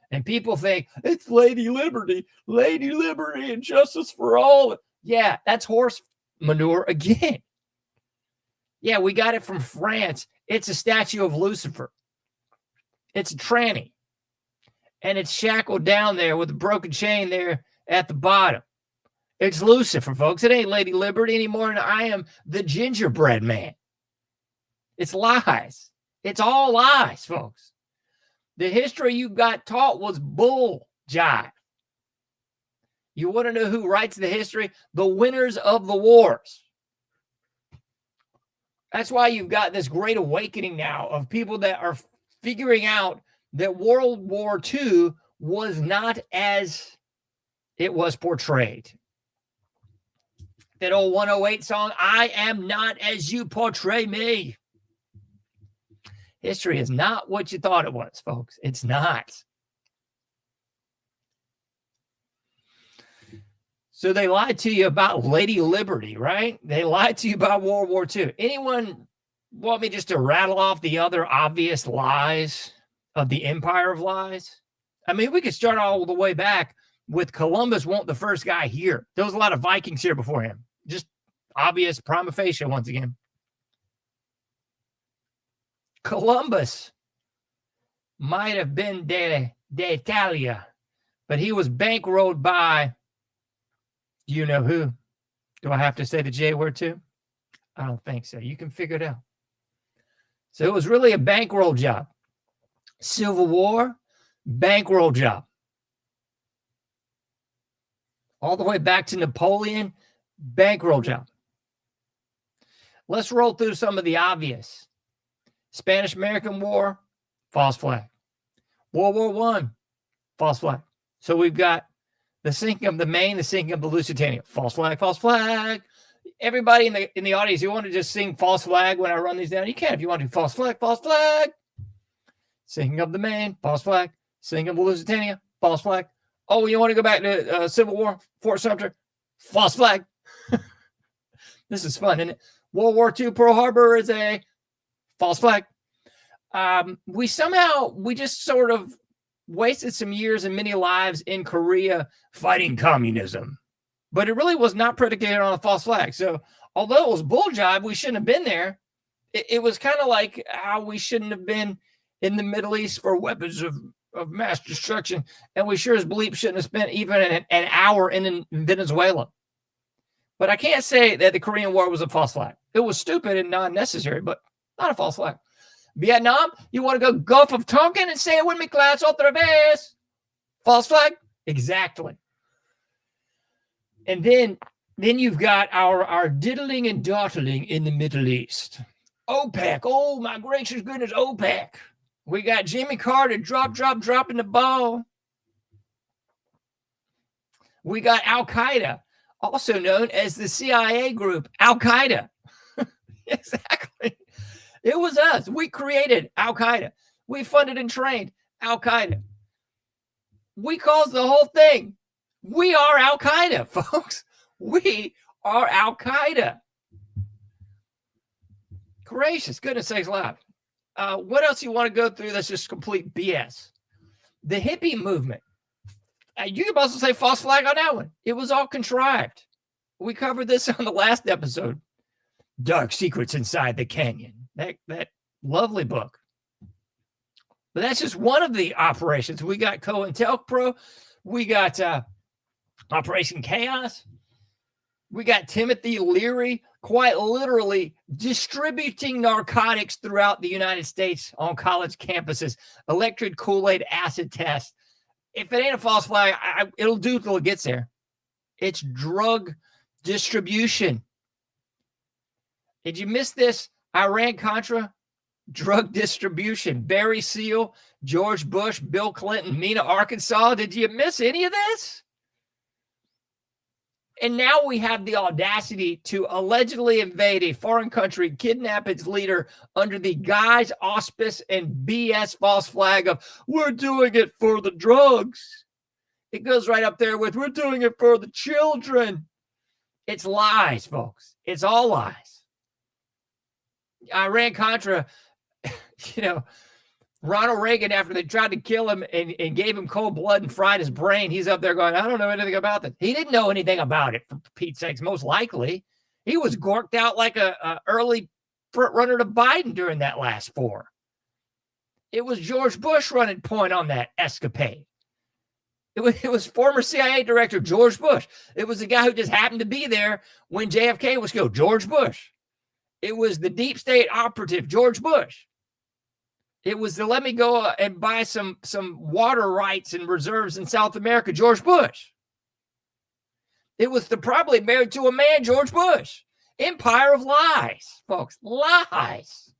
And people think, it's Lady Liberty and justice for all. Yeah, that's horse manure again. Yeah, we got it from France. It's a statue of Lucifer. It's a tranny. And it's shackled down there with a broken chain there at the bottom. It's Lucifer, folks. It ain't Lady Liberty anymore, and I am the gingerbread man. It's lies. It's all lies, folks. The history you got taught was bull jive. You want to know who writes the history? The winners of the wars. That's why you've got this great awakening now of people that are figuring out that World War II was not as it was portrayed. That old 108 song, I am not as you portray me. History is not what you thought it was, folks. It's not. So they lied to you about Lady Liberty, right? They lied to you about World War II. Anyone want me just to rattle off the other obvious lies of the empire of lies? I mean, we could start all the way back with Columbus won't the first guy here. There was a lot of Vikings here before him. Just obvious prima facie once again. Columbus might have been de Italia, but he was bankrolled by, you know who? Do I have to say the J word too? I don't think so. You can figure it out. So it was really a bankroll job. Civil War, bankroll job. All the way back to Napoleon, bankroll job. Let's roll through some of the obvious. Spanish-American War, false flag. World War I, false flag. So we've got the sinking of the Maine, the sinking of the Lusitania. False flag, false flag. Everybody in the audience, you want to just sing false flag when I run these down? You can if you want to. False flag, false flag. Sinking of the Maine, false flag. Sinking of the Lusitania, false flag. Oh, you want to go back to Civil War, Fort Sumter? False flag. This is fun, isn't it? World War II, Pearl Harbor is a false flag. We just sort of wasted some years and many lives in Korea fighting communism. But it really was not predicated on a false flag. So although it was bull jive, we shouldn't have been there. It was kind of like how we shouldn't have been in the Middle East for weapons of mass destruction. And we sure as bleep shouldn't have spent even an hour in Venezuela. But I can't say that the Korean War was a false flag. It was stupid and non-necessary, but not a false flag. Vietnam, you want to go Gulf of Tonkin and say it with me, class, otra vez. False flag? Exactly. And then you've got our diddling and dawdling in the Middle East. OPEC. Oh, my gracious goodness, OPEC. We got Jimmy Carter dropping the ball. We got Al-Qaeda, also known as the CIA group, Al-Qaeda. Exactly. It was us. We created Al-Qaeda. We funded and trained Al-Qaeda. We caused the whole thing. We are Al-Qaeda, folks. We are Al-Qaeda. Gracious, goodness sakes alive. What else you want to go through that's just complete BS? The hippie movement. You can also say false flag on that one. It was all contrived. We covered this on the last episode. Dark Secrets Inside the Canyon. That lovely book. But that's just one of the operations. We got COINTELPRO. We got Operation Chaos. We got Timothy Leary quite literally distributing narcotics throughout the United States on college campuses. Electric Kool-Aid acid test. If it ain't a false flag, it'll do till it gets there. It's drug distribution. Did you miss this? Iran-Contra, drug distribution. Barry Seal, George Bush, Bill Clinton, Mena, Arkansas. Did you miss any of this? And now we have the audacity to allegedly invade a foreign country, kidnap its leader under the guise, auspice, and BS false flag of, we're doing it for the drugs. It goes right up there with, we're doing it for the children. It's lies, folks. It's all lies. Iran-Contra, Ronald Reagan, after they tried to kill him and gave him cold blood and fried his brain, he's up there going, I don't know anything about this. He didn't know anything about it, for Pete's sakes, most likely. He was gorked out like a early front runner to Biden during that last four. It was George Bush running point on that escapade. It was former CIA director George Bush. It was the guy who just happened to be there when JFK was killed, George Bush. It was the deep state operative, George Bush. It was the let me go and buy some water rights and reserves in South America, George Bush. It was the probably married to a man, George Bush. Empire of lies, folks, lies.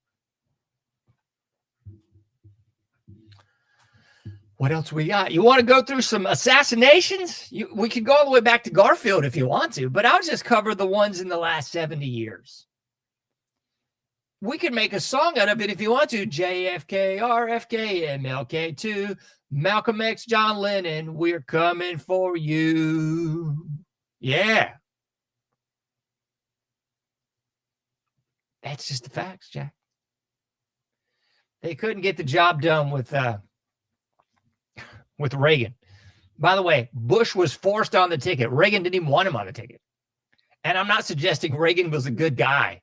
What else we got? You want to go through some assassinations? We could go all the way back to Garfield if you want to, but I'll just cover the ones in the last 70 years. We could make a song out of it if you want to. JFK, RFK, MLK2, Malcolm X, John Lennon, we're coming for you. Yeah. That's just the facts, Jack. They couldn't get the job done with Reagan. By the way, Bush was forced on the ticket. Reagan didn't even want him on the ticket. And I'm not suggesting Reagan was a good guy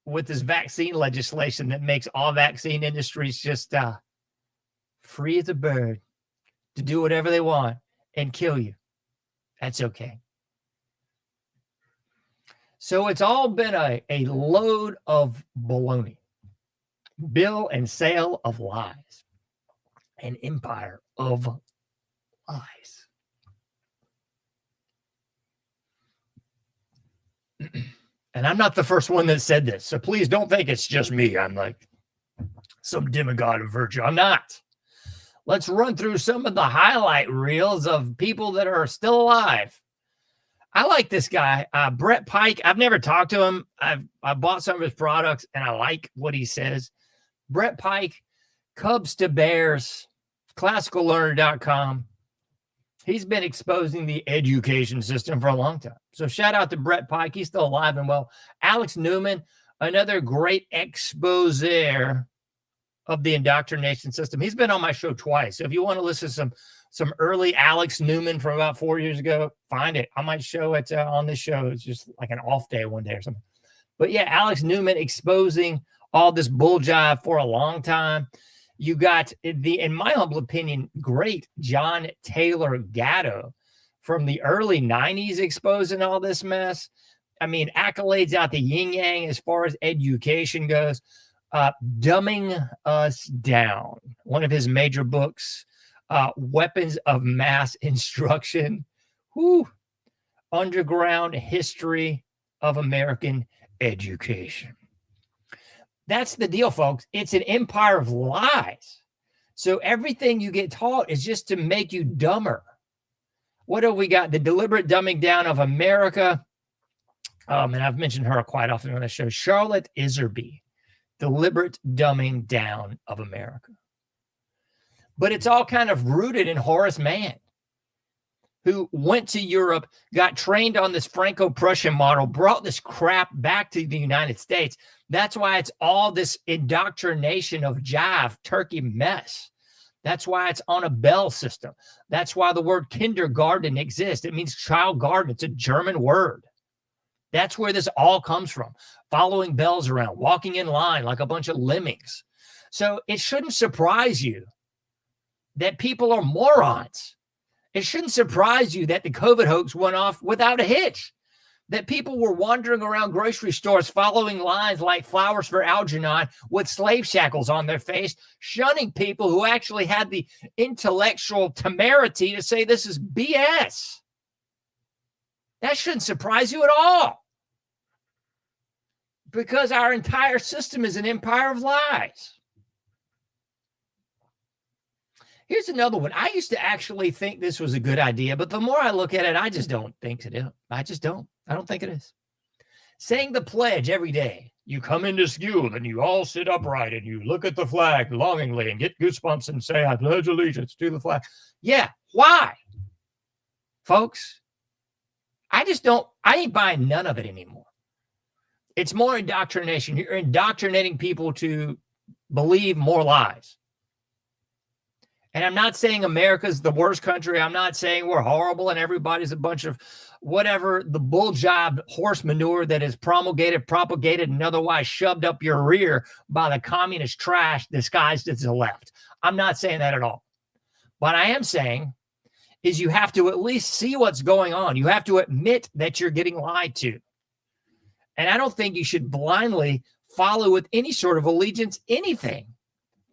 with this vaccine legislation that makes all vaccine industries just free as a bird to do whatever they want and kill you. That's okay. So it's all been a load of baloney, bill and sale of lies, an empire of lies. And I'm not the first one that said this, so please don't think it's just me. I'm like some demigod of virtue. I'm not. Let's run through some of the highlight reels of people that are still alive. I like this guy, Brett Pike. I've never talked to him. I bought some of his products, and I like what he says. Brett Pike, Cubs to Bears, classicallearner.com. He's been exposing the education system for a long time. So shout out to Brett Pike. He's still alive and well. Alex Newman, another great exposer of the indoctrination system. He's been on my show twice. So if you want to listen to some early Alex Newman from about 4 years ago, find it. I might show it on this show. It's just like an off day one day or something. But yeah, Alex Newman exposing all this bull jive for a long time. You got in my humble opinion, great John Taylor Gatto from the early 90s exposing all this mess. I mean, accolades out the yin yang as far as education goes. Dumbing Us Down, one of his major books, Weapons of Mass Instruction, Underground History of American Education. That's the deal, folks. It's an empire of lies. So everything you get taught is just to make you dumber. What have we got? The deliberate dumbing down of America. And I've mentioned her quite often on the show. Charlotte Iserby, deliberate dumbing down of America. But it's all kind of rooted in Horace Mann, who went to Europe, got trained on this Franco-Prussian model, brought this crap back to the United States. That's why it's all this indoctrination of jive, turkey mess. That's why it's on a bell system. That's why the word kindergarten exists. It means child garden. It's a German word. That's where this all comes from. Following bells around, walking in line like a bunch of lemmings. So it shouldn't surprise you that people are morons. It shouldn't surprise you that the COVID hoax went off without a hitch, that people were wandering around grocery stores following lines like Flowers for Algernon with slave shackles on their face, shunning people who actually had the intellectual temerity to say this is BS. That shouldn't surprise you at all, because our entire system is an empire of lies. Here's another one. I used to actually think this was a good idea, but the more I look at it, I just don't think it is. I just don't. I don't think it is. Saying the pledge every day. You come into school and you all sit upright and you look at the flag longingly and get goosebumps and say, I pledge allegiance to the flag. Yeah. Why? Folks, I ain't buying none of it anymore. It's more indoctrination. You're indoctrinating people to believe more lies. And I'm not saying America's the worst country. I'm not saying we're horrible and everybody's a bunch of whatever, the bull job horse manure that is promulgated, propagated, and otherwise shoved up your rear by the communist trash disguised as the left. I'm not saying that at all. What I am saying is you have to at least see what's going on. You have to admit that you're getting lied to. And I don't think you should blindly follow with any sort of allegiance anything.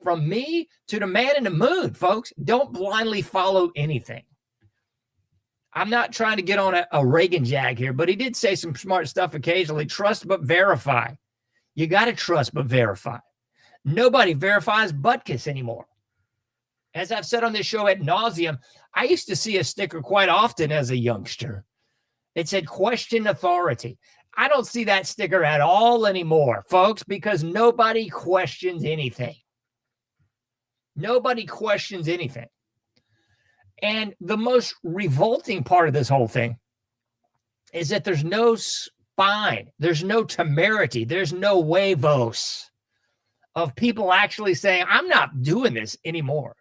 From me to the man in the moon, folks. Don't blindly follow anything. I'm not trying to get on a Reagan jag here, but he did say some smart stuff occasionally. Trust but verify. You got to trust but verify. Nobody verifies Butkus anymore. As I've said on this show ad nauseum, I used to see a sticker quite often as a youngster. It said, question authority. I don't see that sticker at all anymore, folks, because nobody questions anything. Nobody questions anything. And the most revolting part of this whole thing is that there's no spine, there's no temerity, there's no huevos of people actually saying, I'm not doing this anymore.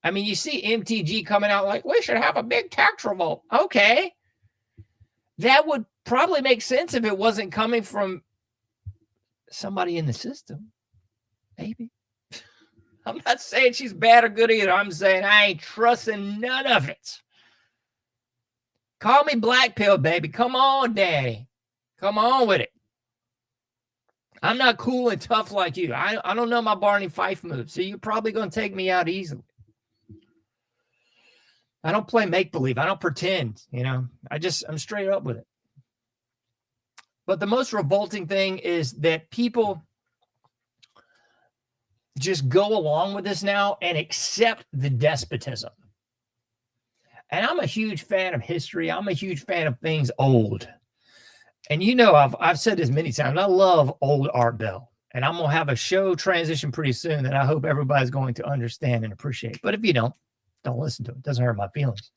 I mean, you see MTG coming out like, we should have a big tax revolt. Okay. That would probably make sense if it wasn't coming from somebody in the system. Maybe. I'm not saying she's bad or good either. I'm saying I ain't trusting none of it. Call me black pill, baby. Come on, daddy. Come on with it. I'm not cool and tough like you. I don't know my Barney Fife moves, so you're probably going to take me out easily. I don't play make-believe. I don't pretend, you know. I'm straight up with it. But the most revolting thing is that people just go along with this now and accept the despotism. And I'm a huge fan of history. I'm a huge fan of things old. And you know, I've said this many times. I love old Art Bell. And I'm going to have a show transition pretty soon that I hope everybody's going to understand and appreciate. But if you don't listen to it. It doesn't hurt my feelings.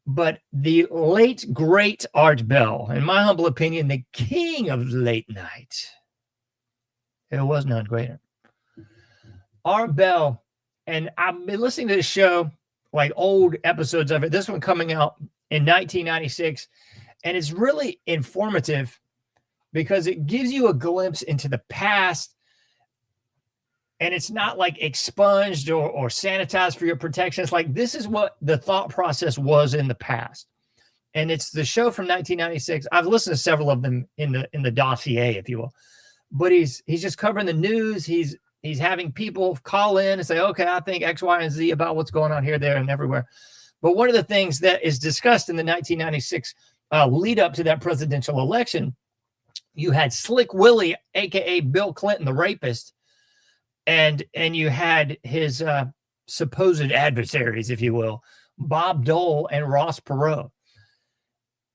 But the late, great Art Bell, in my humble opinion, the king of late night. There was none greater. Art Bell, and I've been listening to this show, like old episodes of it. This one coming out in 1996. And it's really informative because it gives you a glimpse into the past. And it's not like expunged or sanitized for your protection. It's like, this is what the thought process was in the past. And it's the show from 1996. I've listened to several of them in the dossier, if you will. But he's just covering the news. He's having people call in and say, okay, I think X, Y, and Z about what's going on here, there, and everywhere. But one of the things that is discussed in the 1996 lead up to that presidential election, you had Slick Willie, a.k.a. Bill Clinton, the rapist, and you had his supposed adversaries, if you will, Bob Dole and Ross Perot.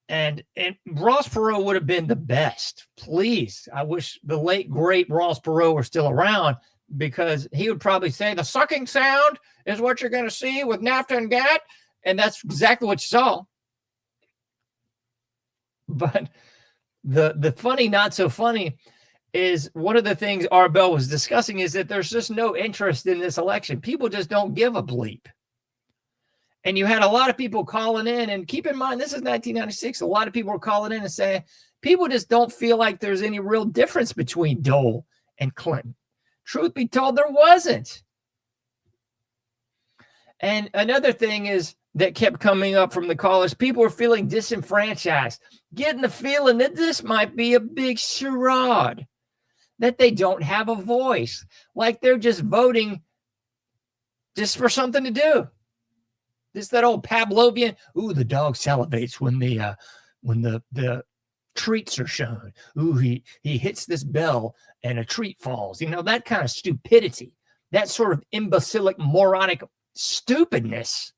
And Ross Perot would have been the best. Please, I wish the late, great Ross Perot were still around, because he would probably say the sucking sound is what you're going to see with NAFTA and GATT. And that's exactly what you saw. But the funny, not so funny, is one of the things Art Bell was discussing is that there's just no interest in this election. People just don't give a bleep. And you had a lot of people calling in, and keep in mind, this is 1996. A lot of people were calling in and saying, people just don't feel like there's any real difference between Dole and Clinton. Truth be told, there wasn't. And another thing is that kept coming up from the callers, people were feeling disenfranchised, getting the feeling that this might be a big charade, that they don't have a voice, like they're just voting just for something to do. This that old Pavlovian, ooh, the dog salivates when the treats are shown. Ooh, he hits this bell and a treat falls. You know, that kind of stupidity, that sort of imbecilic, moronic stupidness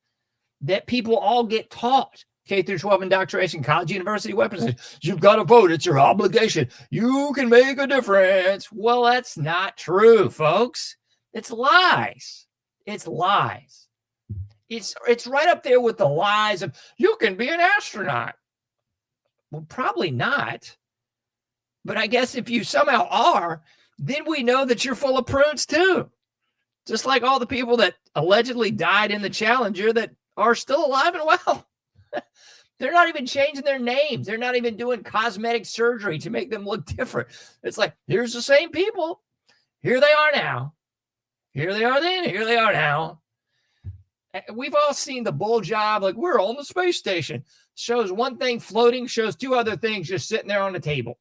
that people all get taught. K through 12 indoctrination, college, university, weapons. You've got to vote. It's your obligation. You can make a difference. Well, that's not true, folks. It's lies. It's lies. It's right up there with the lies of you can be an astronaut. Well, probably not. But I guess if you somehow are, then we know that you're full of prunes too. Just like all the people that allegedly died in the Challenger that are still alive and well. They're not even changing their names. They're not even doing cosmetic surgery to make them look different. It's like, here's the same people. Here they are now. Here they are then. Here they are now. We've all seen the bull job, like we're on the space station. Shows one thing floating, shows two other things just sitting there on the table.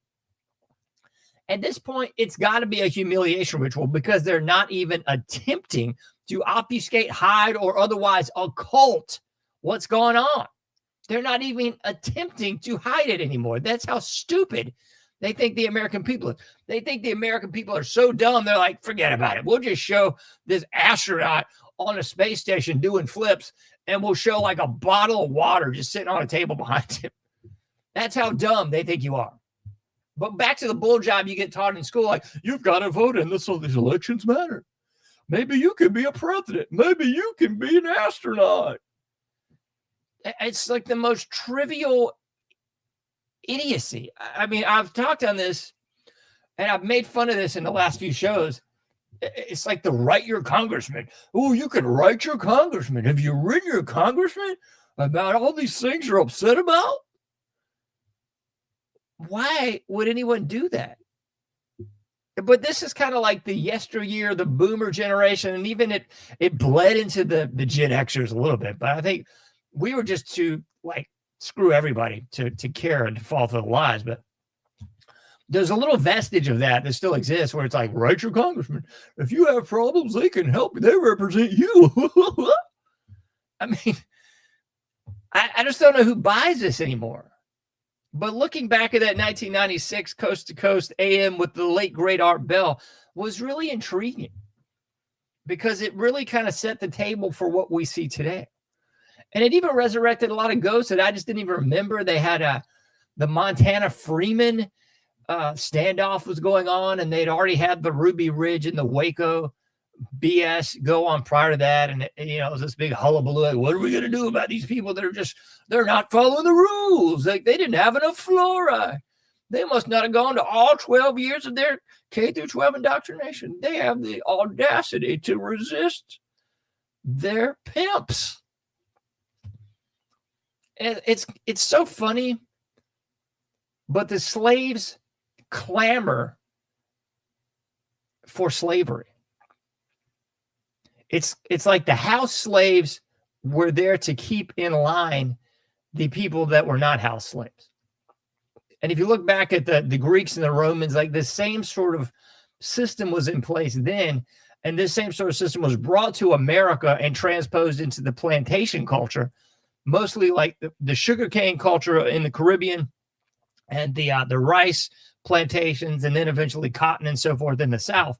At this point, it's got to be a humiliation ritual because they're not even attempting to obfuscate, hide, or otherwise occult what's going on. They're not even attempting to hide it anymore. That's how stupid they think the American people are. They think the American people are so dumb, they're like, forget about it. We'll just show this astronaut on a space station doing flips, and we'll show like a bottle of water just sitting on a table behind him. That's how dumb they think you are. But back to the bull job you get taught in school, like, you've got to vote in this, so these elections matter. Maybe you can be a president. Maybe you can be an astronaut. It's like the most trivial idiocy. I mean, I've talked on this, and I've made fun of this in the last few shows. It's like the write your congressman. Oh, you can write your congressman. Have you written your congressman about all these things you're upset about? Why would anyone do that? But this is kind of like the yesteryear, the boomer generation, and even it bled into the Gen Xers a little bit. But I think we were just too like screw everybody to care and to fall for the lies. But there's a little vestige of that still exists, where it's like, write your congressman. If you have problems, they can help. They represent you. I mean, I just don't know who buys this anymore. But looking back at that 1996 Coast to Coast AM with the late, great Art Bell was really intriguing, because it really kind of set the table for what we see today. And it even resurrected a lot of ghosts that I just didn't even remember. They had the Montana Freeman standoff was going on, and they'd already had the Ruby Ridge and the Waco BS go on prior to that. And, it was this big hullabaloo. Like, what are we going to do about these people that are they're not following the rules? Like, they didn't have enough fluoride. They must not have gone to all 12 years of their K through 12 indoctrination. They have the audacity to resist their pimps. And it's so funny, but the slaves clamor for slavery. It's like the house slaves were there to keep in line the people that were not house slaves. And if you look back at the Greeks and the Romans, like the same sort of system was in place then. And this same sort of system was brought to America and transposed into the plantation culture, mostly like the sugarcane culture in the Caribbean and the rice plantations, and then eventually cotton and so forth in the South.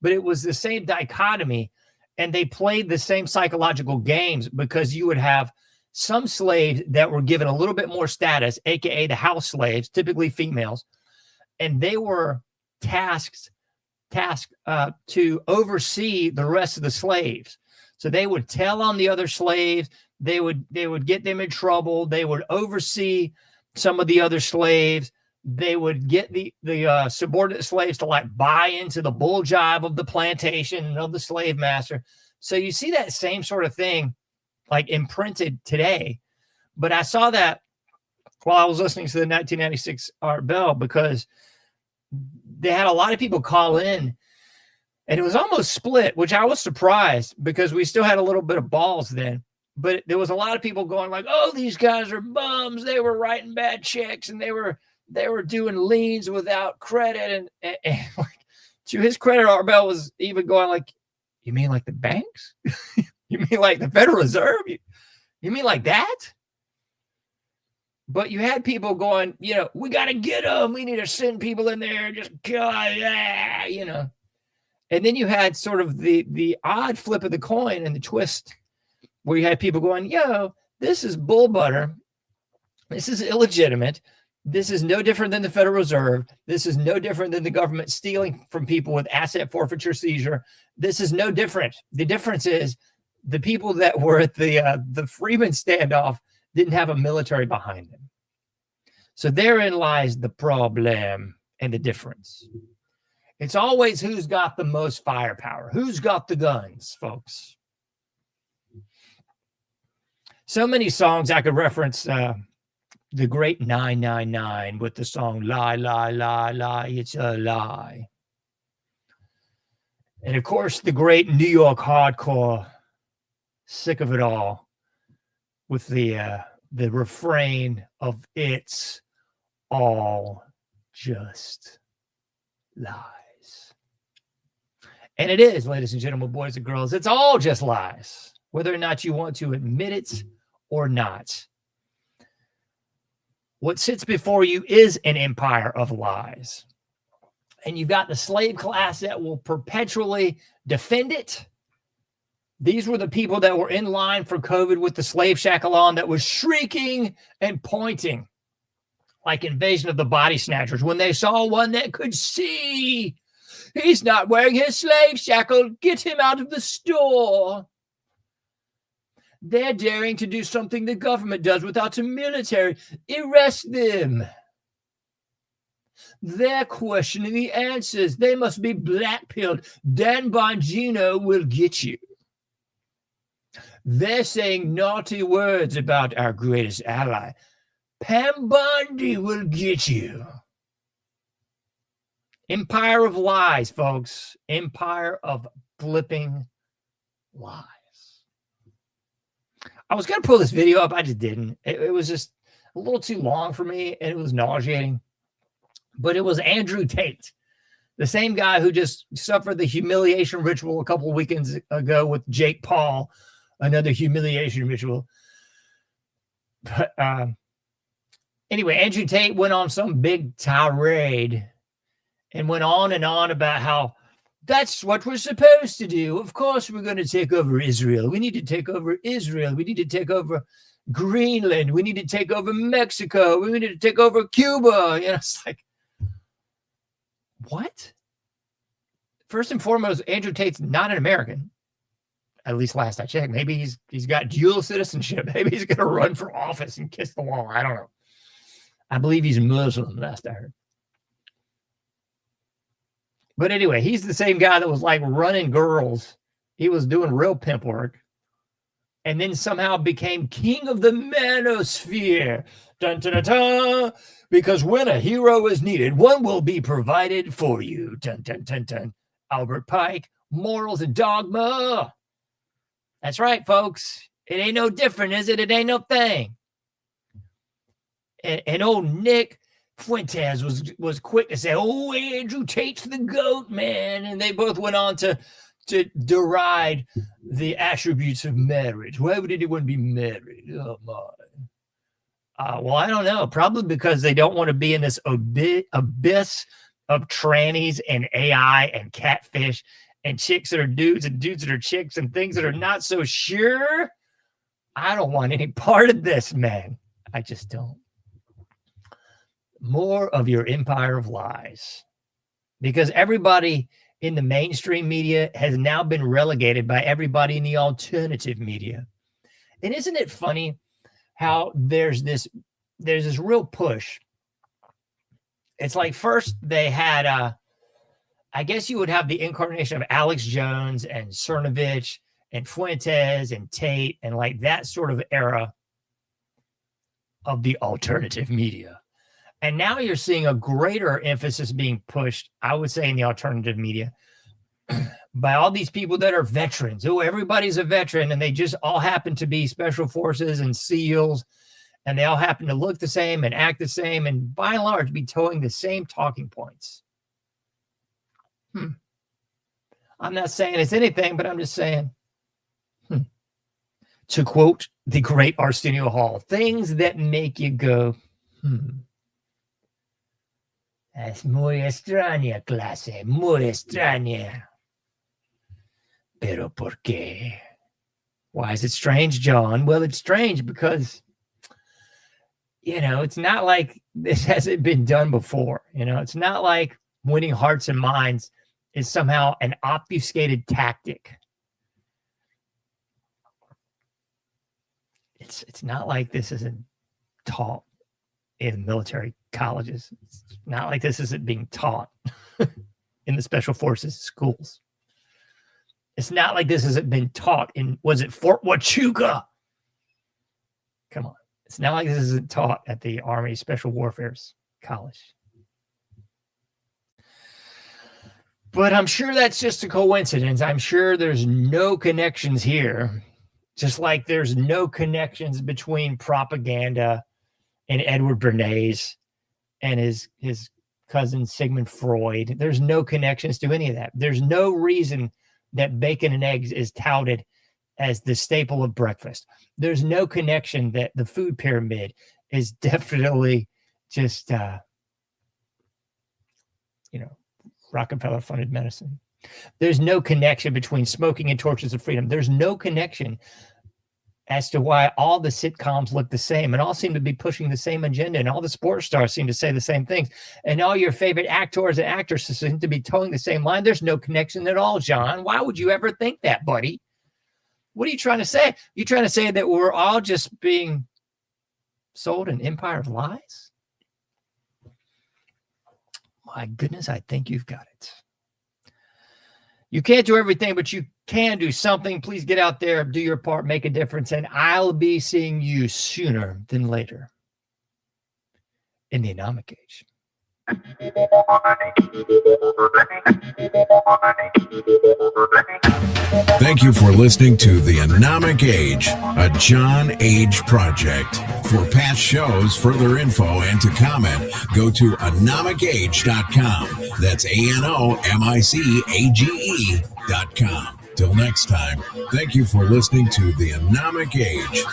But it was the same dichotomy. And they played the same psychological games, because you would have some slaves that were given a little bit more status, aka the house slaves, typically females, and they were tasked to oversee the rest of the slaves. So they would tell on the other slaves, they would get them in trouble, they would oversee some of the other slaves, they would get the subordinate slaves to like buy into the bull jive of the plantation and of the slave master. So you see that same sort of thing like imprinted today. But I saw that while I was listening to the 1996 Art Bell, because they had a lot of people call in, and it was almost split, which I was surprised, because we still had a little bit of balls then. But there was a lot of people going like, oh, these guys are bums. They were writing bad checks, and they were doing liens without credit. And like, to his credit, Art Bell was even going like, you mean like the banks? You mean like the Federal Reserve? You mean like that? But you had people going, we got to get them. We need to send people in there. Just kill, And then you had sort of the odd flip of the coin and the twist, where you had people going, this is bull butter. This is illegitimate. This is no different than the Federal Reserve. This is no different than the government stealing from people with asset forfeiture seizure. This is no different. The difference is the people that were at the Freeman standoff didn't have a military behind them. So therein lies the problem and the difference. It's always who's got the most firepower, who's got the guns, folks. So many songs I could reference. The great 999 with the song Lie, Lie, Lie, Lie, It's a Lie. And of course, the great New York hardcore, Sick of It All, with the refrain of It's All Just Lies. And it is, ladies and gentlemen, boys and girls, it's all just lies, whether or not you want to admit it or not. What sits before you is an empire of lies. And you've got the slave class that will perpetually defend it. These were the people that were in line for COVID with the slave shackle on, that was shrieking and pointing like Invasion of the Body Snatchers when they saw one that could see. He's not wearing his slave shackle. Get him out of the store. They're daring to do something the government does without the military. Arrest them. They're questioning the answers. They must be blackpilled. Dan Bongino will get you. They're saying naughty words about our greatest ally. Pam Bondi will get you. Empire of lies, folks. Empire of flipping lies. I was going to pull this video up. I just didn't. It was just a little too long for me, and it was nauseating. But it was Andrew Tate, the same guy who just suffered the humiliation ritual a couple of weekends ago with Jake Paul, another humiliation ritual. But anyway, Andrew Tate went on some big tirade and went on and on about how that's what we're supposed to do. Of course, we're going to take over Israel. We need to take over Israel. We need to take over Greenland. We need to take over Mexico. We need to take over Cuba. You know, it's like, what? First and foremost, Andrew Tate's not an American. At least last I checked. Maybe he's got dual citizenship. Maybe he's going to run for office and kiss the wall. I don't know. I believe he's Muslim, last I heard. But anyway, he's the same guy that was like running girls. He was doing real pimp work. And then somehow became king of the manosphere. Dun, dun, dun, dun. Because when a hero is needed, one will be provided for you. Dun, dun, dun, dun. Albert Pike, morals and dogma. That's right, folks. It ain't no different, is it? It ain't no thing. And old Nick Fuentes was quick to say, oh, Andrew Tate's the GOAT, man. And they both went on to deride the attributes of marriage. Why would anyone be married? Oh, my. Well, I don't know. Probably because they don't want to be in this abyss of trannies and AI and catfish and chicks that are dudes and dudes that are chicks and things that are not so sure. I don't want any part of this, man. I just don't. More of your empire of lies. Because everybody in the mainstream media has now been relegated by everybody in the alternative media. And isn't it funny how there's this real push? It's like first they had I guess you would have the incarnation of Alex Jones and Cernovich and Fuentes and Tate and like that sort of era of the alternative media. And now you're seeing a greater emphasis being pushed, I would say, in the alternative media by all these people that are veterans. Oh, everybody's a veteran, and they just all happen to be special forces and SEALs, and they all happen to look the same and act the same, and by and large be towing the same talking points. I'm not saying it's anything, but I'm just saying, to quote the great Arsenio Hall, things that make you go, Es muy extraña, clase, muy extraña. Pero por qué? Why is it strange, John? Well, it's strange because, it's not like this hasn't been done before. It's not like winning hearts and minds is somehow an obfuscated tactic. It's not like this isn't taught in military colleges. It's not like this isn't being taught in the special forces schools. It's not like this hasn't been taught in, was it Fort Huachuca? Come on. It's not like this isn't taught at the Army Special Warfare's College. But I'm sure that's just a coincidence. I'm sure there's no connections here. Just like there's no connections between propaganda and Edward Bernays and his cousin Sigmund Freud. There's no connections to any of that. There's no reason that bacon and eggs is touted as the staple of breakfast. There's no connection that the food pyramid is definitely just, Rockefeller-funded medicine. There's no connection between smoking and torches of freedom. There's no connection as to why all the sitcoms look the same and all seem to be pushing the same agenda, and all the sports stars seem to say the same things, and all your favorite actors and actresses seem to be towing the same line. There's no connection at all, John. Why would you ever think that, buddy? What are you trying to say? You trying to say that we're all just being sold an empire of lies? My goodness, I think you've got it. You can't do everything, but you can do something. Please get out there, do your part, make a difference, and I'll be seeing you sooner than later in the Anomic Age. Thank you for listening to The Anomic Age, a John Age project. For past shows, further info, and to comment, go to anomicage.com. That's ANOMICAGE.com. Till next time, thank you for listening to The Anomic Age.